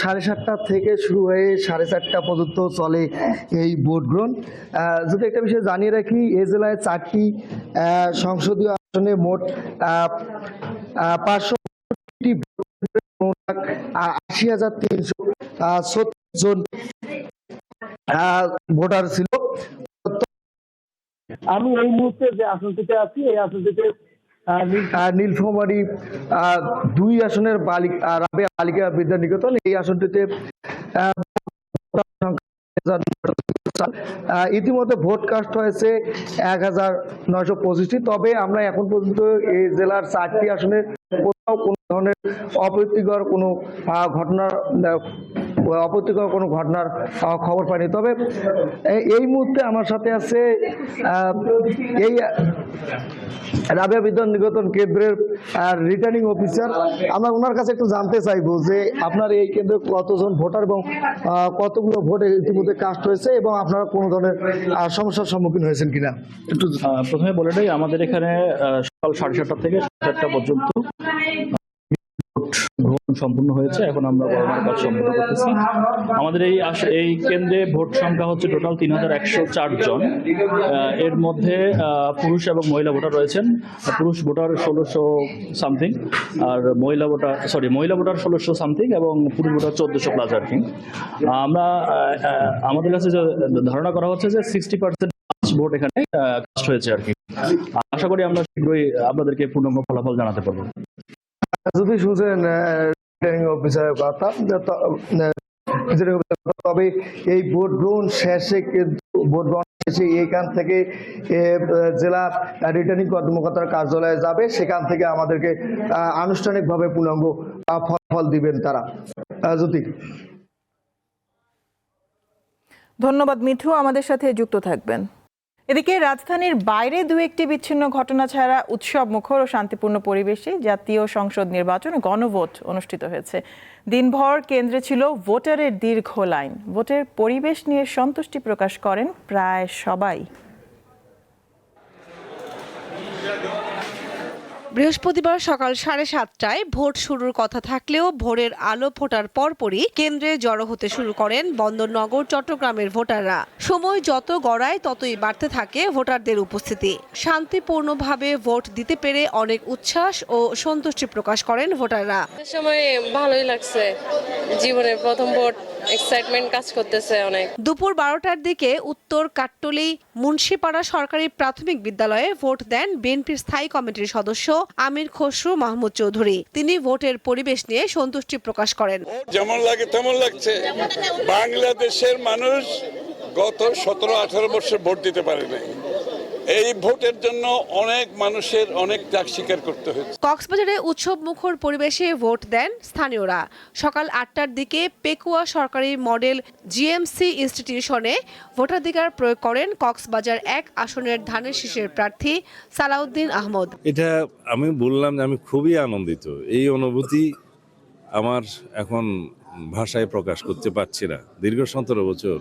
Speaker 15: 7:30 থেকে শুরু হয়ে 4:30 পর্যন্ত চলে এই ভোট গ্রহণ। যদি একটা বিষয় জানিয়ে রাখি, এই জেলায় 4টি সংসদীয় আসনে মোট 580,336 জন ভোটার ছিল। আমি এই মুহূর্তে যে আসনটিতে আছি এই আসনটিতে নীলফামারী 2 আসনের রাবেয়া বালিকা বিদ্যা নিকেতন, এই আসনটিতে ইতিমধ্যে ভোট কাস্ট হয়েছে 1925টি। তবে আমরা এখন পর্যন্ত এই জেলার 4টি আসনের কোথাও কোনো ধরনের অপ্রীতিকর কোনো ঘটনার খবর পাইনি। তবে এই মুহূর্তে আমার সাথে আছে এই রাবেয়া বিদ্যা নিকেতন কেন্দ্রের রিটার্নিং অফিসার। আমরা ওনার কাছে একটু জানতে চাইবো যে আপনার এই কেন্দ্রে কতজন ভোটার এবং কতগুলো ভোট ইতিমধ্যে কাস্ট হয়েছে এবং আপনারা কোনো ধরনের সমস্যার সম্মুখীন হয়েছেন কিনা একটু।
Speaker 16: প্রথমে বলে নেই, আমাদের এখানে সকাল 7:30 থেকে 7:30 পর্যন্ত গ্রহণ সম্পূর্ণ হয়েছে। এখন আমরা গণনার কাজ সম্পূর্ণ করতেছি। আমাদের এই কেন্দ্রে ভোট সংখ্যা হচ্ছে টোটাল 3104 জন। এর মধ্যে পুরুষ এবং মহিলা ভোটার রয়েছেন। পুরুষ ভোটার 1600 সামথিং, আর মহিলা ভোটার 1600 সামথিং এবং পুরুষ ভোটার 1400 প্লাস আর কি। আমাদের কাছে যে ধারণা করা হচ্ছে যে 60% ভোট এখানে কাস্ট হয়েছে আর কি। আশা করি আমরা শীঘ্রই আপনাদেরকে পূর্ণাঙ্গ ফলাফল জানাতে পারবো।
Speaker 15: যদি শুনছেন রিটার্নিং অফিসারের কথা, তবে এই ভোট গ্রহণ শেষে এইখান থেকে জেলা রিটার্নিং কর্মকর্তার কার্যালয়ে যাবে, সেখান থেকে আমাদেরকে আনুষ্ঠানিকভাবে পূর্ণাঙ্গ ফলাফল দিবেন তারা। জ্যোতি,
Speaker 1: ধন্যবাদ মিঠু, আমাদের সাথে যুক্ত থাকবেন। এদিকে রাজধানীর বাইরে 2-1টি বিচ্ছিন্ন ঘটনা ছাড়া উৎসব মুখর ও শান্তিপূর্ণ পরিবেশে জাতীয় সংসদ নির্বাচন গণভোট অনুষ্ঠিত হয়েছে। দিনভর কেন্দ্রে ছিল ভোটারের দীর্ঘ লাইন। ভোটের পরিবেশ নিয়ে সন্তুষ্টি প্রকাশ করেন প্রায় সবাই।
Speaker 17: বৃহস্পতিবার সকাল 7:30টায় ভোট শুরুর কথা থাকলেও ভোরের আলো ফোটার পরপরই কেন্দ্রে জড়ো হতে শুরু করেন বন্দরনগর চট্টগ্রামের ভোটাররা। সময় যত গড়ায় ততই বাড়তে থাকে ভোটারদের উপস্থিতি। শান্তিপূর্ণভাবে ভোট দিতে পেরে অনেক উচ্ছ্বাস ও সন্তুষ্টি প্রকাশ করেন ভোটাররা।
Speaker 18: সময় ভালোই লাগছে, জীবনের প্রথম ভোট, এক্সাইটমেন্ট কাজ করতেছে অনেক।
Speaker 17: দুপুর 12টার দিকে উত্তর কাট্টলী মুন্সিপাড়া সরকারি প্রাথমিক বিদ্যালয়ে ভোট দেন বিএনপির স্থায়ী কমিটির সদস্য আমির খসরু মাহমুদ চৌধুরী। তিনি ভোটের পরিবেশ নিয়ে সন্তুষ্টি প্রকাশ করেন।
Speaker 19: যেমন লাগে তেমন লাগছে। বাংলাদেশের মানুষ গত 17-18 বছর ভোট দিতে পারে নাই। এই ভোটের জন্য অনেক মানুষের অনেক ত্যাগ স্বীকার করতে হয়েছে।
Speaker 17: কক্সবাজারে উৎসব মুখর পরিবেশে ভোট দেন স্থানীয়রা। সকাল 8টার দিকে পেকুয়া সরকারি মডেল জিএমসি ইনস্টিটিউশনে ভোটাধিকার প্রয়োগ করেন কক্সবাজার 1 আসনের ধানের শীষের প্রার্থী সালাউদ্দিন আহমদ।
Speaker 20: এটা আমি বললাম যে আমি খুবই আনন্দিত। এই অনুভূতি আমার এখন ভাষায় প্রকাশ করতে পারছি না। দীর্ঘ 17 বছর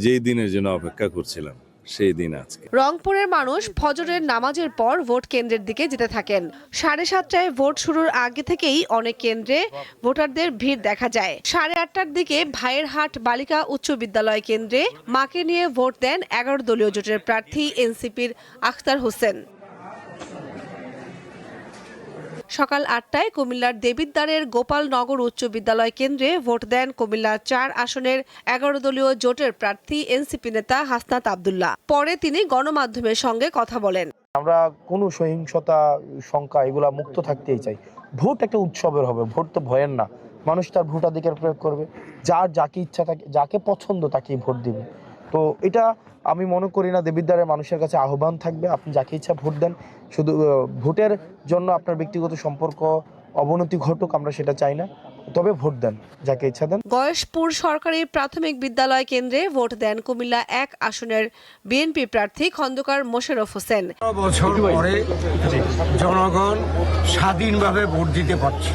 Speaker 20: যেই দিনের জন্য অপেক্ষা করছিলাম সেই দিন আজকে।
Speaker 17: রংপুরের মানুষ ফজরের নামাজের পর ভোট কেন্দ্রের দিকে যেতে থাকেন। 7:30টায় ভোট শুরুর আগে থেকেই অনেক কেন্দ্রে ভোটারদের ভিড় দেখা যায়। 8:30টার দিকে ভাইয়েরহাট বালিকা উচ্চ বিদ্যালয় কেন্দ্রে মাকে নিয়ে ভোট দেন 11 দলীয় জোটের প্রার্থী এনসিপির আখতার হোসেন। সকাল 8টায় কুমিল্লার দেবিদ্বারের গোপালনগর উচ্চ বিদ্যালয় কেন্দ্রে ভোট দেন কুমিল্লা 4 আসনের 11 দলীয় জোটের প্রার্থী এনসিপি নেতা হাসনাত আব্দুল্লাহ। পরে তিনি গণমাধ্যমের সঙ্গে কথা বলেন।
Speaker 21: আমরা কোনো সহিংসতা শঙ্কা এগুলা মুক্ত থাকতেই চাই। ভোট একটা উৎসবের হবে, ভোট তো ভয়ের না। মানুষ তার ভোটাধিকার প্রয়োগ করবে, যাকে ইচ্ছা থাকে, যাকে পছন্দ তাকেই ভোট দিবে। তো এটা আমি মনে করি না দেবিদ্বারের মানুষের কাছে আহ্বান থাকবে, আপনি যাকে ইচ্ছা ভোট দেন। শুধু ভোটের জন্য আপনার ব্যক্তিগত সম্পর্ক অবনতি ঘটুক আমরা সেটা চাই না, তবে ভোট দেন যাকে ইচ্ছা দেন।
Speaker 17: গয়েশপুর সরকারি প্রাথমিক বিদ্যালয় কেন্দ্রে ভোট দেন কুমিল্লা 1 আসনের বিএনপি প্রার্থী খন্দকার মোশাররফ হোসেন।
Speaker 22: বছর পরে জনগণ স্বাধীনভাবে ভোট দিতে পারছে।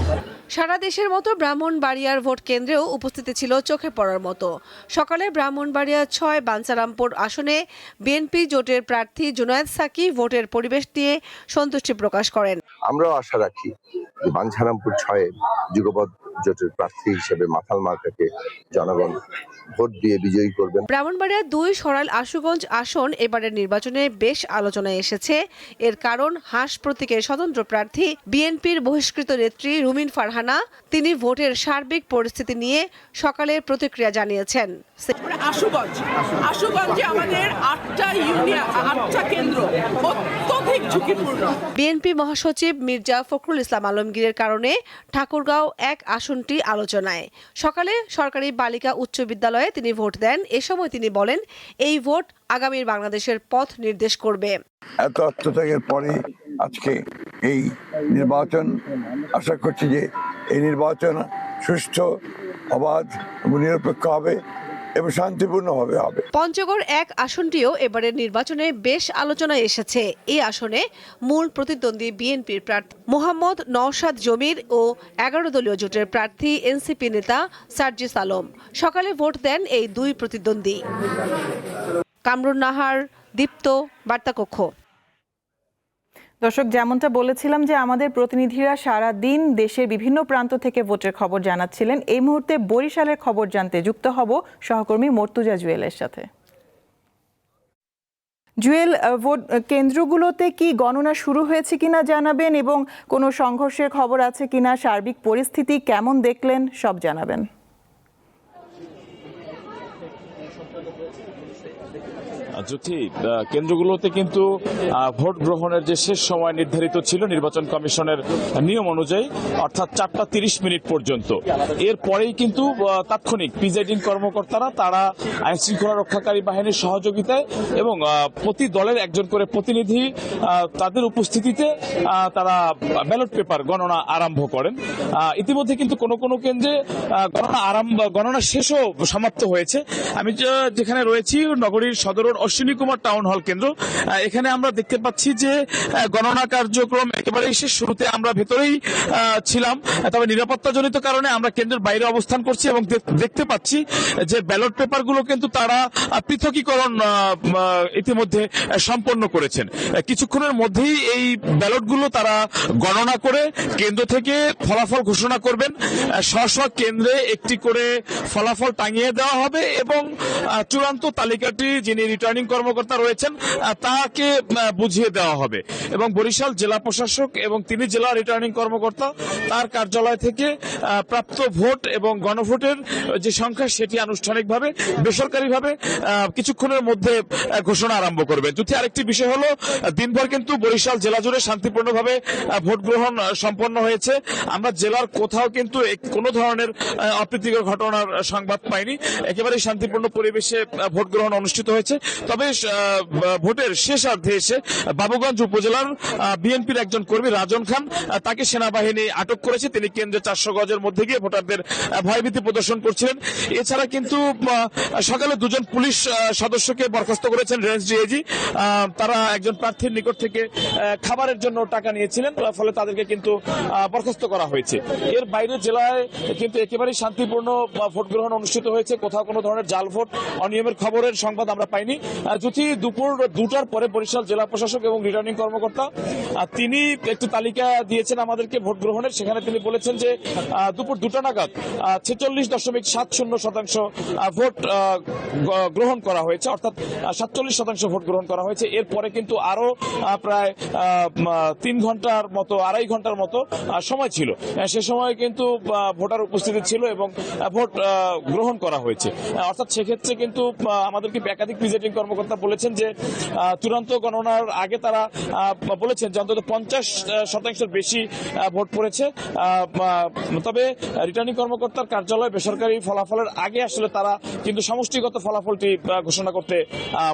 Speaker 17: সারা দেশের মতো ব্রাহ্মণবাড়িয়ার ভোট কেন্দ্রেও উপস্থিতি ছিল চোখে পড়ার মতো। সকালে ব্রাহ্মণবাড়িয়া 6 বাঞ্ছারামপুর আসনে বিএনপি জোটের প্রার্থী জুনায়েদ সাকি ভোটের পরিবেশ নিয়ে সন্তুষ্টি প্রকাশ করেন।
Speaker 23: আমরাও আশা রাখি যে বাঞ্ছারামপুর 6 যুগপৎ জোটের প্রার্থী হিসেবে মাথাল মার্কাকে জনগণ ভোট দিয়ে বিজয়ী করবেন।
Speaker 17: ব্রাহ্মণবাড়িয়া 2 সরাইল আশুগঞ্জ আসন এবারের নির্বাচনে বেশ আলোচনায় এসেছে। এর কারণ হাঁস প্রতীকের স্বতন্ত্র প্রার্থী বিএনপির বহিষ্কৃত নেত্রী রুমিন ফারহানা। তিনি ভোটের সার্বিক পরিস্থিতি নিয়ে সকালে প্রতিক্রিয়া জানিয়েছেন।
Speaker 24: আশুগঞ্জে আমাদের 8টা ইউনিয়ন 8টা কেন্দ্র অত্যধিক ঝুঁকিপূর্ণ।
Speaker 17: বিএনপি মহাসচিব মির্জা ফখরুল ইসলাম আলমগীরের কারণে ঠাকুরগাঁও 1 আসনটি আলোচনায়। সকালে সরকারি বালিকা উচ্চ বিদ্যালয়ে তিনি ভোট দেন। এ সময় তিনি বলেন, এই ভোট আগামীর বাংলাদেশের পথ নির্দেশ করবে।
Speaker 22: এত আত্মত্যাগের পরে আজকে এই নির্বাচন, আশা করছি যে এই নির্বাচন সুষ্ঠু, অবাধ এবং নিরপেক্ষ হবে এবং শান্তিপূর্ণভাবে হবে।
Speaker 17: পঞ্চগড় 1 আসনটিও এবারের নির্বাচনে বেশ আলোচনায় এসেছে। এই আসনে মূল প্রতিদ্বন্দ্বী বিএনপির প্রার্থী মোহাম্মদ নওশাদ জমির ও 11 দলীয় জোটের প্রার্থী এনসিপি নেতা সার্জিস আলম। সকালে ভোট দেন এই 2 প্রতিদ্বন্দ্বী। কামরুন নাহার, দীপ্ত, বার্তাকক্ষ।
Speaker 1: দর্শক, যেমনটা বলেছিলাম যে আমাদের প্রতিনিধিরা সারা দিন দেশের বিভিন্ন প্রান্ত থেকে ভোটের খবর জানাচ্ছিলেন। এই মুহূর্তে বরিশালের খবর জানতে যুক্ত হব সহকর্মী মর্তুজা জুয়েলের সাথে। জুয়েল, ভোট কেন্দ্রগুলোতে কি গণনা শুরু হয়েছে কিনা জানাবেন, এবং কোনো সংঘর্ষের খবর আছে কিনা, সার্বিক পরিস্থিতি কেমন দেখলেন সব জানাবেন।
Speaker 25: জ্যোতি, কেন্দ্রগুলোতে কিন্তু ভোট গ্রহণের যে শেষ সময় নির্ধারিত ছিল নির্বাচন কমিশনের নিয়ম অনুযায়ী, অর্থাৎ 4:30 পর্যন্ত। এরপরেই কিন্তু তাৎক্ষণিক প্রিজাইডিং কর্মকর্তারা তারা আইন শৃঙ্খলা রক্ষাকারী বাহিনীর সহযোগিতায় এবং প্রতি দলের একজন করে প্রতিনিধি তাদের উপস্থিতিতে তারা ব্যালট পেপার গণনা আরম্ভ করেন। ইতিমধ্যে কিন্তু কোনো কোনো কেন্দ্রে গণনা শেষও সমাপ্ত হয়েছে। আমি যেখানে রয়েছি নগরীর সদর অশ্বিনী কুমার টাউন হল কেন্দ্র, এখানে আমরা দেখতে পাচ্ছি যে গণনা কার্যক্রম একেবারেই শেষ। শুরুতে আমরা ভেতরেই ছিলাম, তবে নিরাপত্তাজনিত কারণে আমরা কেন্দ্রের বাইরে অবস্থান করছি এবং দেখতে পাচ্ছি যে ব্যালট পেপারগুলো কিন্তু তারা পৃথকীকরণ ইতিমধ্যে সম্পন্ন করেছেন। কিছুক্ষণের মধ্যেই এই ব্যালটগুলো তারা গণনা করে কেন্দ্র থেকে ফলাফল ঘোষণা করবেন। স্ব কেন্দ্রে একটি করে ফলাফল টাঙিয়ে দেওয়া হবে এবং চূড়ান্ত তালিকাটি যিনি রিটার্নিং কর্মকর্তা রয়েছেন তাকে বুঝিয়ে দেওয়া হবে। এবং বরিশাল জেলা প্রশাসক এবং তিনি জেলা রিটার্নিং কর্মকর্তা, তার কার্যালয় থেকে প্রাপ্ত ভোট এবং গণভোটের যে সংখ্যা সেটি আনুষ্ঠানিকভাবে বেসরকারিভাবে কিছুক্ষণের মধ্যে ঘোষণা আরম্ভ করবে। যদি আরেকটি বিষয় হলো, দিনভর কিন্তু বরিশাল জেলা জুড়ে শান্তিপূর্ণভাবে ভোট গ্রহণ সম্পন্ন হয়েছে। আমরা জেলার কোথাও কিন্তু কোনো ধরনের অপ্রীতিকর ঘটনার সংবাদ পাইনি। একেবারে শান্তিপূর্ণ পরিবেশ পরিবেশে ভোট গ্রহণ অনুষ্ঠিত হয়েছে। তবে ভোটের শেষার্ধে এসে বাবুগঞ্জ উপজেলার বিএনপির একজন কর্মী রাজন খান, তাকে সেনাবাহিনী আটক করেছে। তিনি কেন্দ্রে 400 গজের মধ্যে গিয়ে ভোটারদের ভয়ভীতি প্রদর্শন করছিলেন। এছাড়া কিন্তু সকালে দুজন পুলিশ সদস্যকে বরখাস্ত করেছেন রেঞ্জ ডিআইজি। তারা একজন প্রার্থীর নিকট থেকে খাবারের জন্য টাকা নিয়েছিলেন, ফলে তাদেরকে কিন্তু বরখাস্ত করা হয়েছে। এর বাইরে জেলায় কিন্তু একেবারেই শান্তিপূর্ণ ভোট গ্রহণ অনুষ্ঠিত হয়েছে। কোথাও কোনো ধরনের জাল ভোট, অনিয়মের খবরের সংবাদ আমরা পাইনি। যদি দুপুর 2টার পরে বরিশাল জেলা প্রশাসক এবং রিটার্নিং কর্মকর্তা তিনি একটি তালিকা দিয়েছেন আমাদেরকে ভোট গ্রহণের। সেখানে তিনি বলেছেন যে দুপুর 2টা নাগাদ 46.70% ভোট গ্রহণ করা হয়েছে, অর্থাৎ 47% ভোট গ্রহণ করা হয়েছে। এরপরে কিন্তু আরো প্রায় 3 ঘন্টার মতো, 2.5 ঘন্টার মতো সময় ছিল। সে সময় কিন্তু ভোটার উপস্থিতি ছিল এবং ভোট গ্রহণ করা হয়েছে। অর্থাৎ সেক্ষেত্রে কিন্তু আমাদেরকে একাধিক প্রিজাইডিং কর্মকর্তা বলেছেন যে চূড়ান্ত গণনার আগে তারা বলেছেন যে অন্তত 50% বেশি ভোট পড়েছে। তবে রিটার্নিং কর্মকর্তার কার্যালয় বেসরকারি ফলাফলের আগে আসলে তারা কিন্তু সমষ্টিগত ফলাফলটি ঘোষণা করতে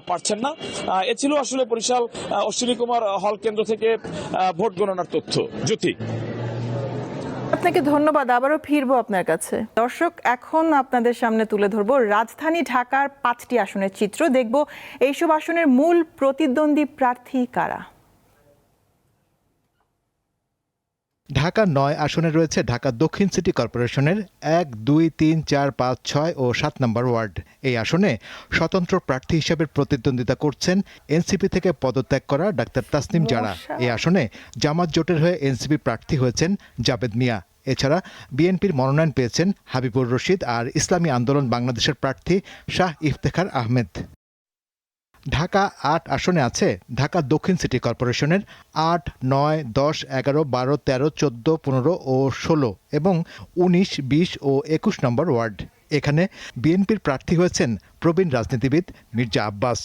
Speaker 25: পারছেন না। এ ছিল আসলে বরিশাল অশ্বিনী কুমার হল কেন্দ্র থেকে ভোট গণনার তথ্য। জ্যোতি,
Speaker 1: আপনাকে ধন্যবাদ। আবারও ফিরবো আপনার কাছে। দর্শক, এখন আপনাদের সামনে তুলে ধরবো রাজধানী ঢাকার 5টি আসনের চিত্র। দেখব এইসব আসনের মূল প্রতিদ্বন্দ্বী প্রার্থী কারা।
Speaker 3: ঢাকা 9 আসনে রয়েছে ঢাকা দক্ষিণ সিটি কর্পোরেশনের 1, 2, 3, 4, 5, 6 ও 7 নম্বর ওয়ার্ড। এই আসনে স্বতন্ত্র প্রার্থী হিসেবে প্রতিদ্বন্দ্বিতা করছেন এনসিপি থেকে পদত্যাগ করা ডাক্তার তাসনিম জারা। এই আসনে জামাত জোটের হয়ে এনসিপি প্রার্থী হয়েছেন জাবেদ মিয়া। এছাড়া বিএনপির মনোনয়ন পেয়েছেন হাবিবুর রশিদ আর ইসলামী আন্দোলন বাংলাদেশের প্রার্থী শাহ ইফতেখার আহমেদ। ঢাকা 8 আসনে আছে ঢাকা দক্ষিণ সিটি কর্পোরেশনের 8, 9, 10, 11, 12, 13, 14, 15 ও 16 এবং 19, 20 ও 21 নম্বর ওয়ার্ড। এখানে বিএনপির প্রার্থী হয়েছেন প্রবীণ রাজনীতিবিদ মির্জা আব্বাস।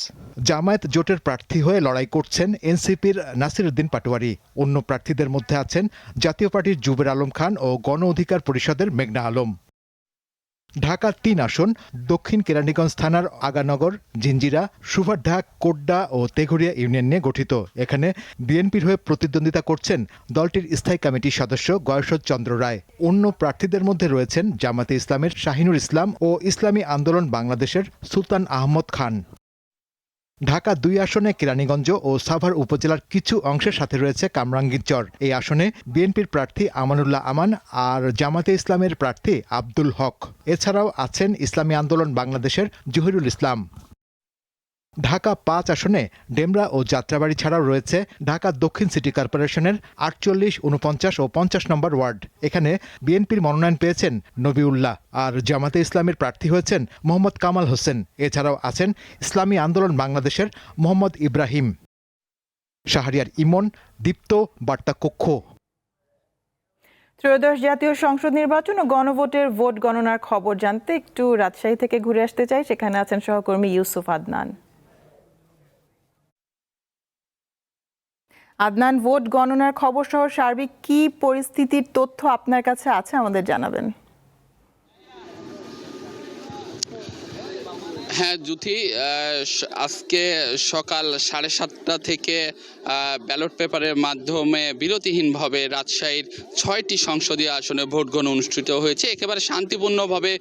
Speaker 3: জামায়াত জোটের প্রার্থী হয়ে লড়াই করছেন এনসিপির নাসির উদ্দিন পাটোয়ারি। অন্য প্রার্থীদের মধ্যে আছেন জাতীয় পার্টির জুবের আলম খান ও গণ অধিকার পরিষদের মেঘনা আলম। ঢাকা 3 আসন দক্ষিণ কেরানীগঞ্জ থানার আগানগর, জিঞ্জিরা, সুভারঢাক, কোড্ডা ও তেঘরিয়া ইউনিয়ন নিয়ে গঠিত। এখানে বিএনপির হয়ে প্রতিদ্বন্দ্বিতা করছেন দলটির স্থায়ী কমিটির সদস্য গয়সদ চন্দ্র রায়। অন্য প্রার্থীদের মধ্যে রয়েছেন জামাতে ইসলামের শাহিনুর ইসলাম ও ইসলামী আন্দোলন বাংলাদেশের সুলতান আহমদ খান। ঢাকা 2 আসনে কেরানীগঞ্জ ও সাভার উপজেলার কিছু অংশের সাথে রয়েছে কামরাঙ্গীরচর। এই আসনে বিএনপির প্রার্থী আমানুল্লাহ আমান আর জামাতে ইসলামের প্রার্থী আব্দুল হক। এছাড়াও আছেন ইসলামী আন্দোলন বাংলাদেশের জহিরুল ইসলাম। ঢাকা 5 আসনে ডেমরা ও যাত্রাবাড়ি ছাড়াও রয়েছে ঢাকা দক্ষিণ সিটি কর্পোরেশনের 48, 49 ও 50 নম্বর ওয়ার্ড। এখানে বিএনপির মনোনয়ন পেয়েছেন নবিউল্লাহ আর জামাতে ইসলামের প্রার্থী হয়েছেন মোহাম্মদ কামাল হোসেন। এছাড়াও আছেন ইসলামী আন্দোলন বাংলাদেশের মোহাম্মদ ইব্রাহিম। শাহরিয়ার ইমন, দীপ্ত, বার্তা কক্ষ।
Speaker 1: ত্রয়োদশ জাতীয় সংসদ নির্বাচন ও গণভোটের ভোট গণনার খবর জানতে একটু রাজশাহী থেকে ঘুরে আসতে চাই। সেখানে আছেন সহকর্মী ইউসুফ আদনান। আদনান, ভোট গণনার খবর সহ সার্বিক কি পরিস্থিতির তথ্য আপনার কাছে আছে আমাদের জানাবেন।
Speaker 4: হ্যাঁ জ্যোতি, আজকে সকাল 7:30 থেকে ব্যালট পেপারের মাধ্যমে বিরতিহীনভাবে রাজশাহীর 6টি সংসদীয় আসনে ভোট গ্রহণ অনুষ্ঠিত হয়েছে। একেবারে শান্তিপূর্ণভাবে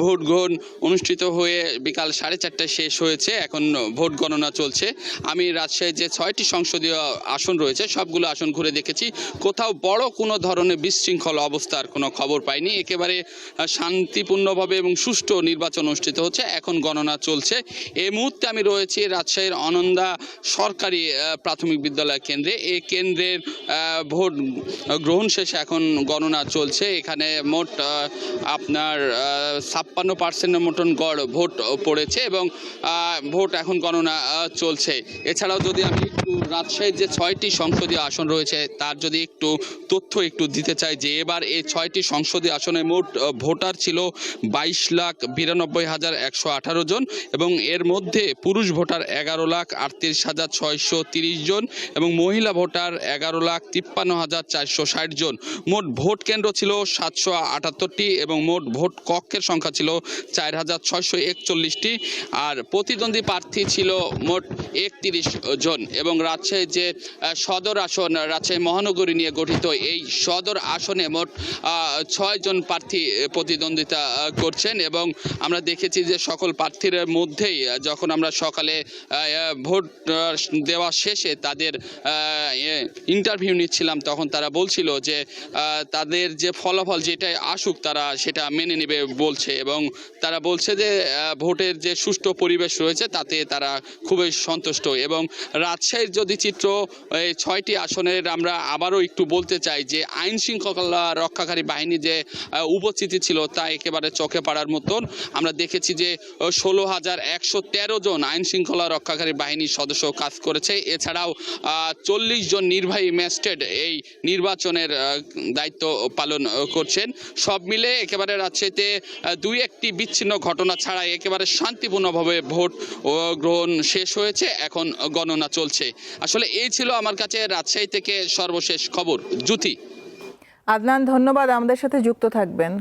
Speaker 4: ভোট গ্রহণ অনুষ্ঠিত হয়ে বিকাল 4:30টায় শেষ হয়েছে। এখন ভোট গণনা চলছে। আমি রাজশাহীর যে 6টি সংসদীয় আসন রয়েছে সবগুলো আসন ঘুরে দেখেছি। কোথাও বড় কোনো ধরনের বিশৃঙ্খল অবস্থার কোনো খবর পাইনি। একেবারে শান্তিপূর্ণভাবে এবং সুষ্ঠু নির্বাচন অনুষ্ঠিত হচ্ছে। এখন গণনা চলছে। এই মুহূর্তে আমি রয়েছি রাজশাহীর অনন্দা সরকারি প্রাথমিক বিদ্যালয় কেন্দ্রে। এই কেন্দ্রের ভোট গ্রহণ শেষে এখন গণনা চলছে। এখানে মোট আপনার 56% মতন গড় ভোট পড়েছে এবং ভোট এখন গণনা চলছে। এছাড়াও যদি আমি একটু রাজশাহীর যে 6টি সংসদীয় আসন রয়েছে তার যদি একটু তথ্য দিতে চাই যে এবার এই 6টি সংসদীয় আসনে মোট ভোটার ছিল 22,92,118 জন এবং এর মধ্যে পুরুষ ভোটার 11,38,630 জন এবং মহিলা ভোটার 11,53,460 জন। মোট ভোট কেন্দ্র ছিল 778টি এবং মোট ভোট কক্ষের সংখ্যা ছিল 4,641টি আর প্রতিদ্বন্দ্বী প্রার্থী ছিল মোট 31 জন এবং রাজশাহীর যে সদর আসন রাজশাহী মহানগরী নিয়ে গঠিত এই সদর আসনে মোট 6 জন প্রার্থী প্রতিদ্বন্দ্বিতা করছেন এবং আমরা দেখেছি যে সকল প্রার্থীর মধ্যেই যখন আমরা সকালে ভোট দেওয়া শেষে তাদের ইন্টারভিউ নিচ্ছিলাম তখন তারা বলছিল যে তাদের যে ফলাফল যেটাই আসুক তারা সেটা মেনে নেবে বলছে এবং তারা বলছে যে ভোটের যে সুষ্ঠু পরিবেশ রয়েছে তাতে তারা খুবই সন্তুষ্ট এবং রাজশাহীর যদি চিত্র এই 6টি আসনের আমরা আবারও একটু বলতে চাই যে আইন শৃঙ্খলা রক্ষাকারী বাহিনী যে উপস্থিতি ছিল তা একেবারে চোখে পড়ার মতন। আমরা দেখেছি যে 16,113 জন আইন শৃঙ্খলা রক্ষাকারী বাহিনীর সদস্য কাজ করেছে। এছাড়াও 40 জন নির্বাহী ম্যাজিস্ট্রেট এই নির্বাচনের দায়িত্ব পালন করছেন। সব মিলে একেবারে রাজশাহীতে 2-1টি বিচ্ছিন্ন ঘটনা ছাড়া একেবারে শান্তিপূর্ণভাবে ভোট গ্রহণ শেষ হয়েছে, এখন গণনা চলছে। আসলে এই ছিল আমার কাছে রাজশাহী থেকে সর্বশেষ খবর। জ্যোতি।
Speaker 1: আদনান, ধন্যবাদ আমাদের সাথে যুক্ত থাকবেন।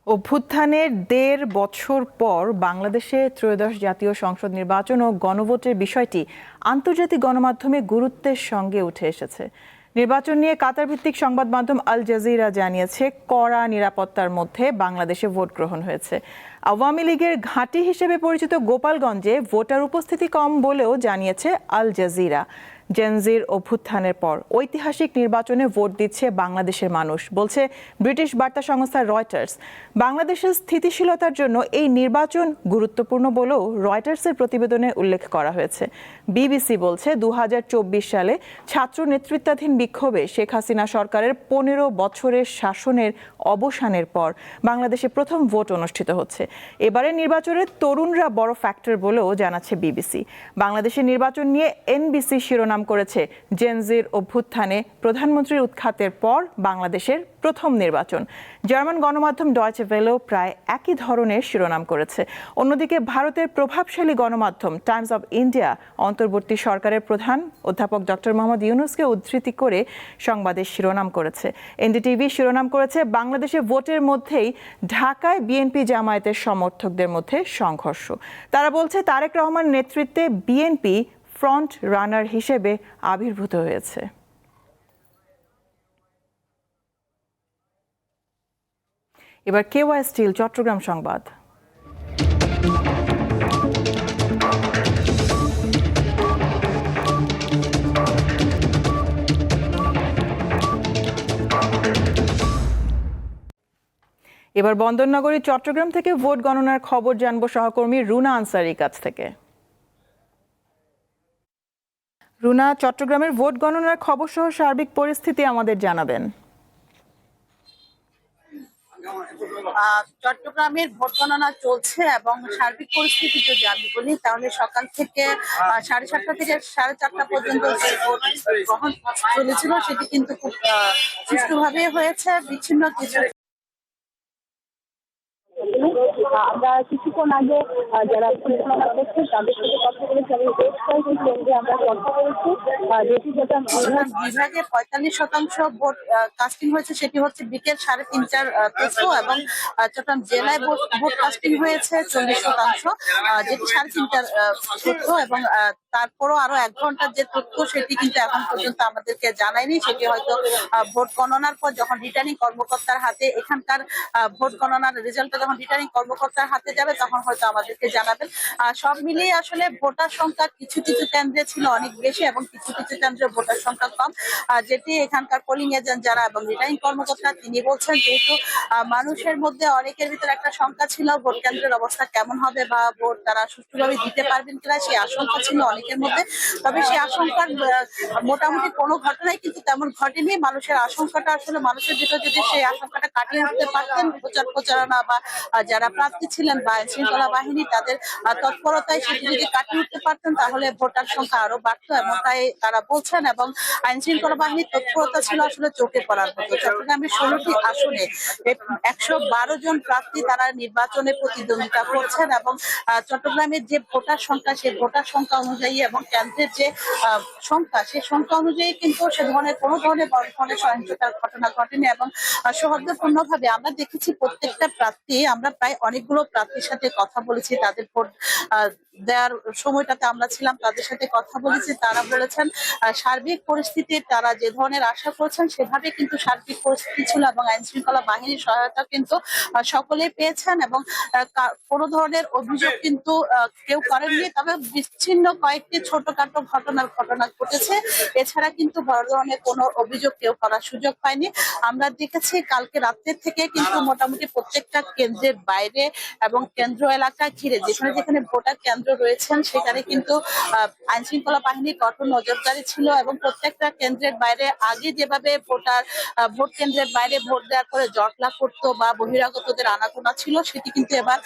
Speaker 1: অভ্যুত্থানের 1.5 বছর পর বাংলাদেশে ত্রয়োদশ জাতীয় সংসদ নির্বাচন ও গণভোটের বিষয়টি আন্তর্জাতিক গণমাধ্যমে গুরুত্বের সঙ্গে উঠে এসেছে। নির্বাচন নিয়ে কাতার ভিত্তিক সংবাদ মাধ্যম আল জাজিরা জানিয়েছে কড়া নিরাপত্তার মধ্যে বাংলাদেশে ভোট গ্রহণ হয়েছে। আওয়ামী লীগের ঘাঁটি হিসেবে পরিচিত গোপালগঞ্জে ভোটার উপস্থিতি কম বলেও জানিয়েছে আল জাজিরা। জেনজির অভ্যুত্থানের পর ঐতিহাসিক নির্বাচনে ভোট দিচ্ছে বাংলাদেশের মানুষ, বলছে ব্রিটিশ বার্তা সংস্থা রয়টার্স। বাংলাদেশের স্থিতিশীলতার জন্য এই নির্বাচন গুরুত্বপূর্ণ বলেও রয়টার্সের প্রতিবেদনে উল্লেখ করা হয়েছে। বিবিসি বলছে 2024 সালে ছাত্র নেতৃত্বাধীন বিক্ষোভে শেখ হাসিনা সরকারের 15 বছরের শাসনের অবসানের পর বাংলাদেশে প্রথম ভোট অনুষ্ঠিত হচ্ছে। এবারে নির্বাচনে তরুণরা বড় ফ্যাক্টর বলেও জানাচ্ছে বিবিসি। বাংলাদেশের নির্বাচন নিয়ে এনবিসি শিরোনাম করেছে জেনজির অভ্যুত্থানে প্রধানমন্ত্রীর উৎখাতের পর বাংলাদেশের প্রথম নির্বাচন। জার্মান গণমাধ্যম ডয়েচে ভেলেও প্রায় একই ধরনের শিরোনাম করেছে। অন্যদিকে ভারতের প্রভাবশালী গণমাধ্যম টাইমস অব ইন্ডিয়া অন্তর্বর্তী সরকারের প্রধান অধ্যাপক ডক্টর মোহাম্মদ ইউনূসকে উদ্ধৃতি করে সংবাদের শিরোনাম করেছে। এনডিটিভি শিরোনাম করেছে বাংলাদেশে ভোটের মধ্যেই ঢাকায় বিএনপি জামায়াতের সমর্থকদের মধ্যে সংঘর্ষ। তারা বলছে তারেক রহমান নেতৃত্বে বিএনপি ফ্রন্ট রানার হিসেবে আবির্ভূত হয়েছে। এবার কেওয়াই স্টিল চট্টগ্রাম সংবাদ। এবার বন্দরনগরী চট্টগ্রাম থেকে ভোট গণনার খবর জানবো সহকর্মী রুনা আনসারির কাছ থেকে। রুনা, চট্টগ্রামের ভোট গণনার খবর সহ সার্বিক পরিস্থিতি আমাদের জানাবেন।
Speaker 5: চট্টগ্রামের ভোট গণনা চলছে এবং সার্বিক পরিস্থিতি যদি আমি বলি তাহলে সকাল থেকে 7:30 থেকে 4:30 পর্যন্ত যে ভোট গ্রহণ চলেছিল সেটি কিন্তু খুব সুষ্ঠুভাবে হয়েছে। বিচ্ছিন্ন কিছু আমরা কিছুক্ষণ আগে যারা পরিচালনা করছে তাদের সাথে কথা বলেছি এবং বেশ কয়েকটি কেন্দ্রে আমরা কথা বলেছি। যেটি যেটা বিভাগে 45% ভোট কাস্টিং হয়েছে সেটি হচ্ছে বিকেল 3:30-4 এবং চট্টগ্রাম জেলায় ভোট কাস্টিং হয়েছে 40%, যেটি 3:30 এবং তারপরও আরো 1 ঘন্টার যে তথ্য সেটি কিন্তু এখন পর্যন্ত আমাদেরকে জানায়নি। সেটি হয়তো ভোট গণনার পর যখন রিটার্নিং কর্মকর্তার হাতে এখানকার ভোট গণনার রেজাল্টটা যখন রিটার্নিং কর্মকর্তার হাতে যাবে তখন হয়তো আমাদেরকে জানাবেন। সব মিলিয়ে আসলে ভোটার সংখ্যা কিছু কিছু কেন্দ্রে ছিল অনেক বেশি এবং কিছু কিছু কেন্দ্রে ভোটার সংখ্যা কম, যেটি এখানকার পোলিং এজেন্ট যারা এবং রিটার্নিং কর্মকর্তা তিনি বলছেন যেহেতু মানুষের মধ্যে অনেকের ভিতরে একটা শঙ্কা ছিল ভোট কেন্দ্রের অবস্থা কেমন হবে বা ভোট তারা সুষ্ঠুভাবে দিতে পারবেন কিনা সেই আশঙ্কা ছিল অনেকের মধ্যে। তবে সেই আশঙ্কার মোটামুটি কোনো ঘটনাই কিন্তু তেমন ঘটেনি। মানুষের আশঙ্কাটা আসলে মানুষের ভিতরে যদি সেই আশঙ্কাটা কাটিয়ে উঠতে পারতেন প্রচারণা বা যারা প্রার্থী ছিলেন বা শৃঙ্খলা বাহিনী তাদের তৎপরতায় সেটি যদি কাটিয়ে উঠতে পারতেন তাহলে ভোটার সংখ্যা সংখ্যা আরো বাড়তো এমনটাই তারা বলছেন এবং আইন শৃঙ্খলা বাহিনীর তৎপরতা ছিল আসলে চোখে পড়ার মতো। চট্টগ্রামের 16টি আসনে 112 জন প্রার্থী তারা নির্বাচনে প্রতিদ্বন্দ্বিতা করছেন এবং চট্টগ্রামের যে ভোটার সংখ্যা সেই ভোটার সংখ্যা অনুযায়ী এবং কেন্দ্রের যে সংখ্যা সেই সংখ্যা অনুযায়ী কিন্তু সে ধরনের কোনো ধরনের বড় ধরনের সহিংসতার ঘটনা ঘটেনি এবং সৌহার্দ্যপূর্ণভাবে আমরা দেখেছি প্রত্যেকটা প্রার্থী, আমরা প্রায় অনেকগুলো প্রার্থীর সাথে কথা বলেছি, তাদের ভোট দেওয়ার সময়টাতে আমরা ছিলাম, তাদের সাথে কথা বলেছি। তারা বলেছেন সার্বিক পরিস্থিতি তারা যে ধরনের আশা করছেন সেভাবে কিন্তু সার্বিক পরিস্থিতি ছিল এবং আইন শৃঙ্খলা বাহিনীর সহায়তা কিন্তু সকলেই পেয়েছেন এবং কোনো ধরনের অভিযোগ কিন্তু কেউ করেননি। তবে বিচ্ছিন্ন কয়েকটি ছোটখাটো ঘটনা ঘটেছে, এছাড়া কিন্তু বড় ধরনের কোনো অভিযোগ কেউ করার সুযোগ পায়নি। আমরা দেখেছি কালকে রাত্রের থেকে কিন্তু মোটামুটি প্রত্যেকটা কেন্দ্রের বাইরে এবং কেন্দ্র এলাকা ঘিরে যেখানে ভোটার কেন্দ্র রয়েছেন সেখানে কিন্তু আইন শৃঙ্খলা বাহিনীর কঠোর নজরদারি ছিল এবং প্রত্যেকটা কেন্দ্রের বাইরে আগে যেভাবে ভোট কেন্দ্রের বাইরে ভোট দেওয়ার পরে জটলা করতো বা বহিরাগতদের আনাগোনা ছিল সেটি কিন্তু এবার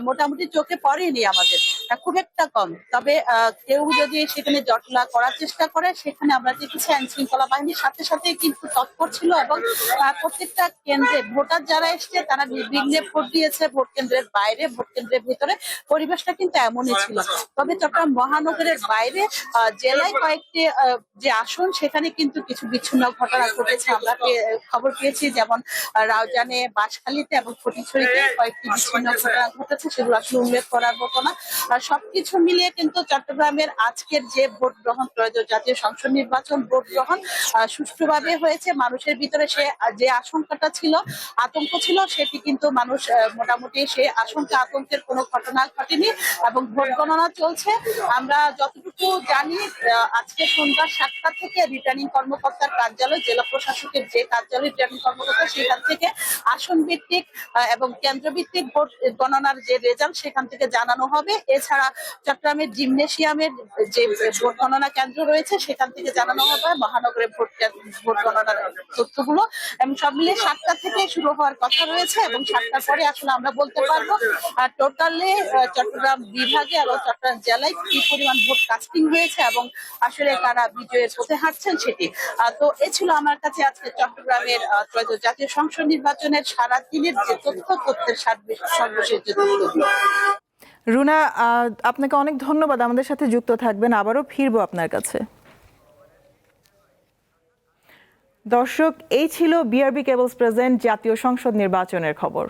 Speaker 5: মোটামুটি চোখে পড়েনি আমাদের, খুব একটা কম। তবে কেউ যদি সেখানে জটলা করার চেষ্টা করে সেখানে আমরা দেখেছি আইন শৃঙ্খলা বাহিনীর সাথে সাথে কিন্তু তৎপর ছিল এবং প্রত্যেকটা কেন্দ্রে ভোটার যারা এসছে তারা নির্বিঘ্নে ভোট দিয়েছে। ভোট কেন্দ্রের বাইরে ভোট কেন্দ্রের ভিতরে পরিবেশটা কিন্তু এমনই ছিল। তবে চট্টগ্রাম মহানগরের বাইরে জেলায় কয়েকটি যে আসন সেখানে কিন্তু কিছু বিচ্ছিন্ন ঘটনা ঘটেছে। আমরা খবর পেয়েছি যেমন রাউজানে, বাঁশখালীতে এবং ফটিকছড়িতে কয়েকটি বিচ্ছিন্ন ঘটনা ঘটেছে, সেগুলো আসলে উল্লেখ করার মতো না। সবকিছু মিলিয়ে কিন্তু চট্টগ্রামের আজকের যে ভোট গ্রহণ, ত্রয়োদশ জাতীয় সংসদ নির্বাচন ভোট গ্রহণ সুষ্ঠুভাবে হয়েছে। মানুষের ভিতরে সে যে আশঙ্কাটা ছিল, আতঙ্ক ছিল, সেটি কিন্তু মানুষ মোটামুটি সে আশঙ্কা আতঙ্কের কোনো ঘটনা ঘটেনি এবং ভোট গণনা চলছে। আমরা যতটুকু জানি আজকে সন্ধ্যা 7টা থেকে রিটার্নিং কর্মকর্তার কার্যালয়, জেলা প্রশাসকের যে কার্যালয় রিটার্নিং কর্মকর্তা সেখান থেকে আসন ভিত্তিক এবং কেন্দ্র ভিত্তিক ভোট গণনার যে রেজাল্ট সেখান থেকে জানানো হবে। এছাড়া চট্টগ্রামের জিমনেশিয়ামের যে ভোট গণনা কেন্দ্র রয়েছে সেখান থেকে জানানো হবে মহানগরের ভোট গণনার তথ্যগুলো এবং সব মিলিয়ে 7টা থেকে শুরু হওয়ার কথা রয়েছে এবং 7টার পরে আসলে আমরা বলতে পারবো টোটালি চট্টগ্রাম বিভাগে এবং চট্টগ্রাম জেলায় কি পরিমাণ ভোট কাস্টিং হয়েছে এবং আসলে কারা বিজয়ের পথে হাঁটছেন সেটি। তো এ ছিল আমার কাছে আজকে চট্টগ্রামের ত্রয়োদশ জাতীয় সংসদ নির্বাচনের সারা দিনের যে তথ্যের সর্বশেষ যে তথ্যগুলো।
Speaker 1: রুনা, আপনাকে অনেক ধন্যবাদ, আমাদের সাথে যুক্ত থাকবেন, আবারও ফিরবো আপনার কাছে। দর্শক, এই ছিল বিআরবি কেবলস প্রেজেন্ট জাতীয় সংসদ নির্বাচনের খবর।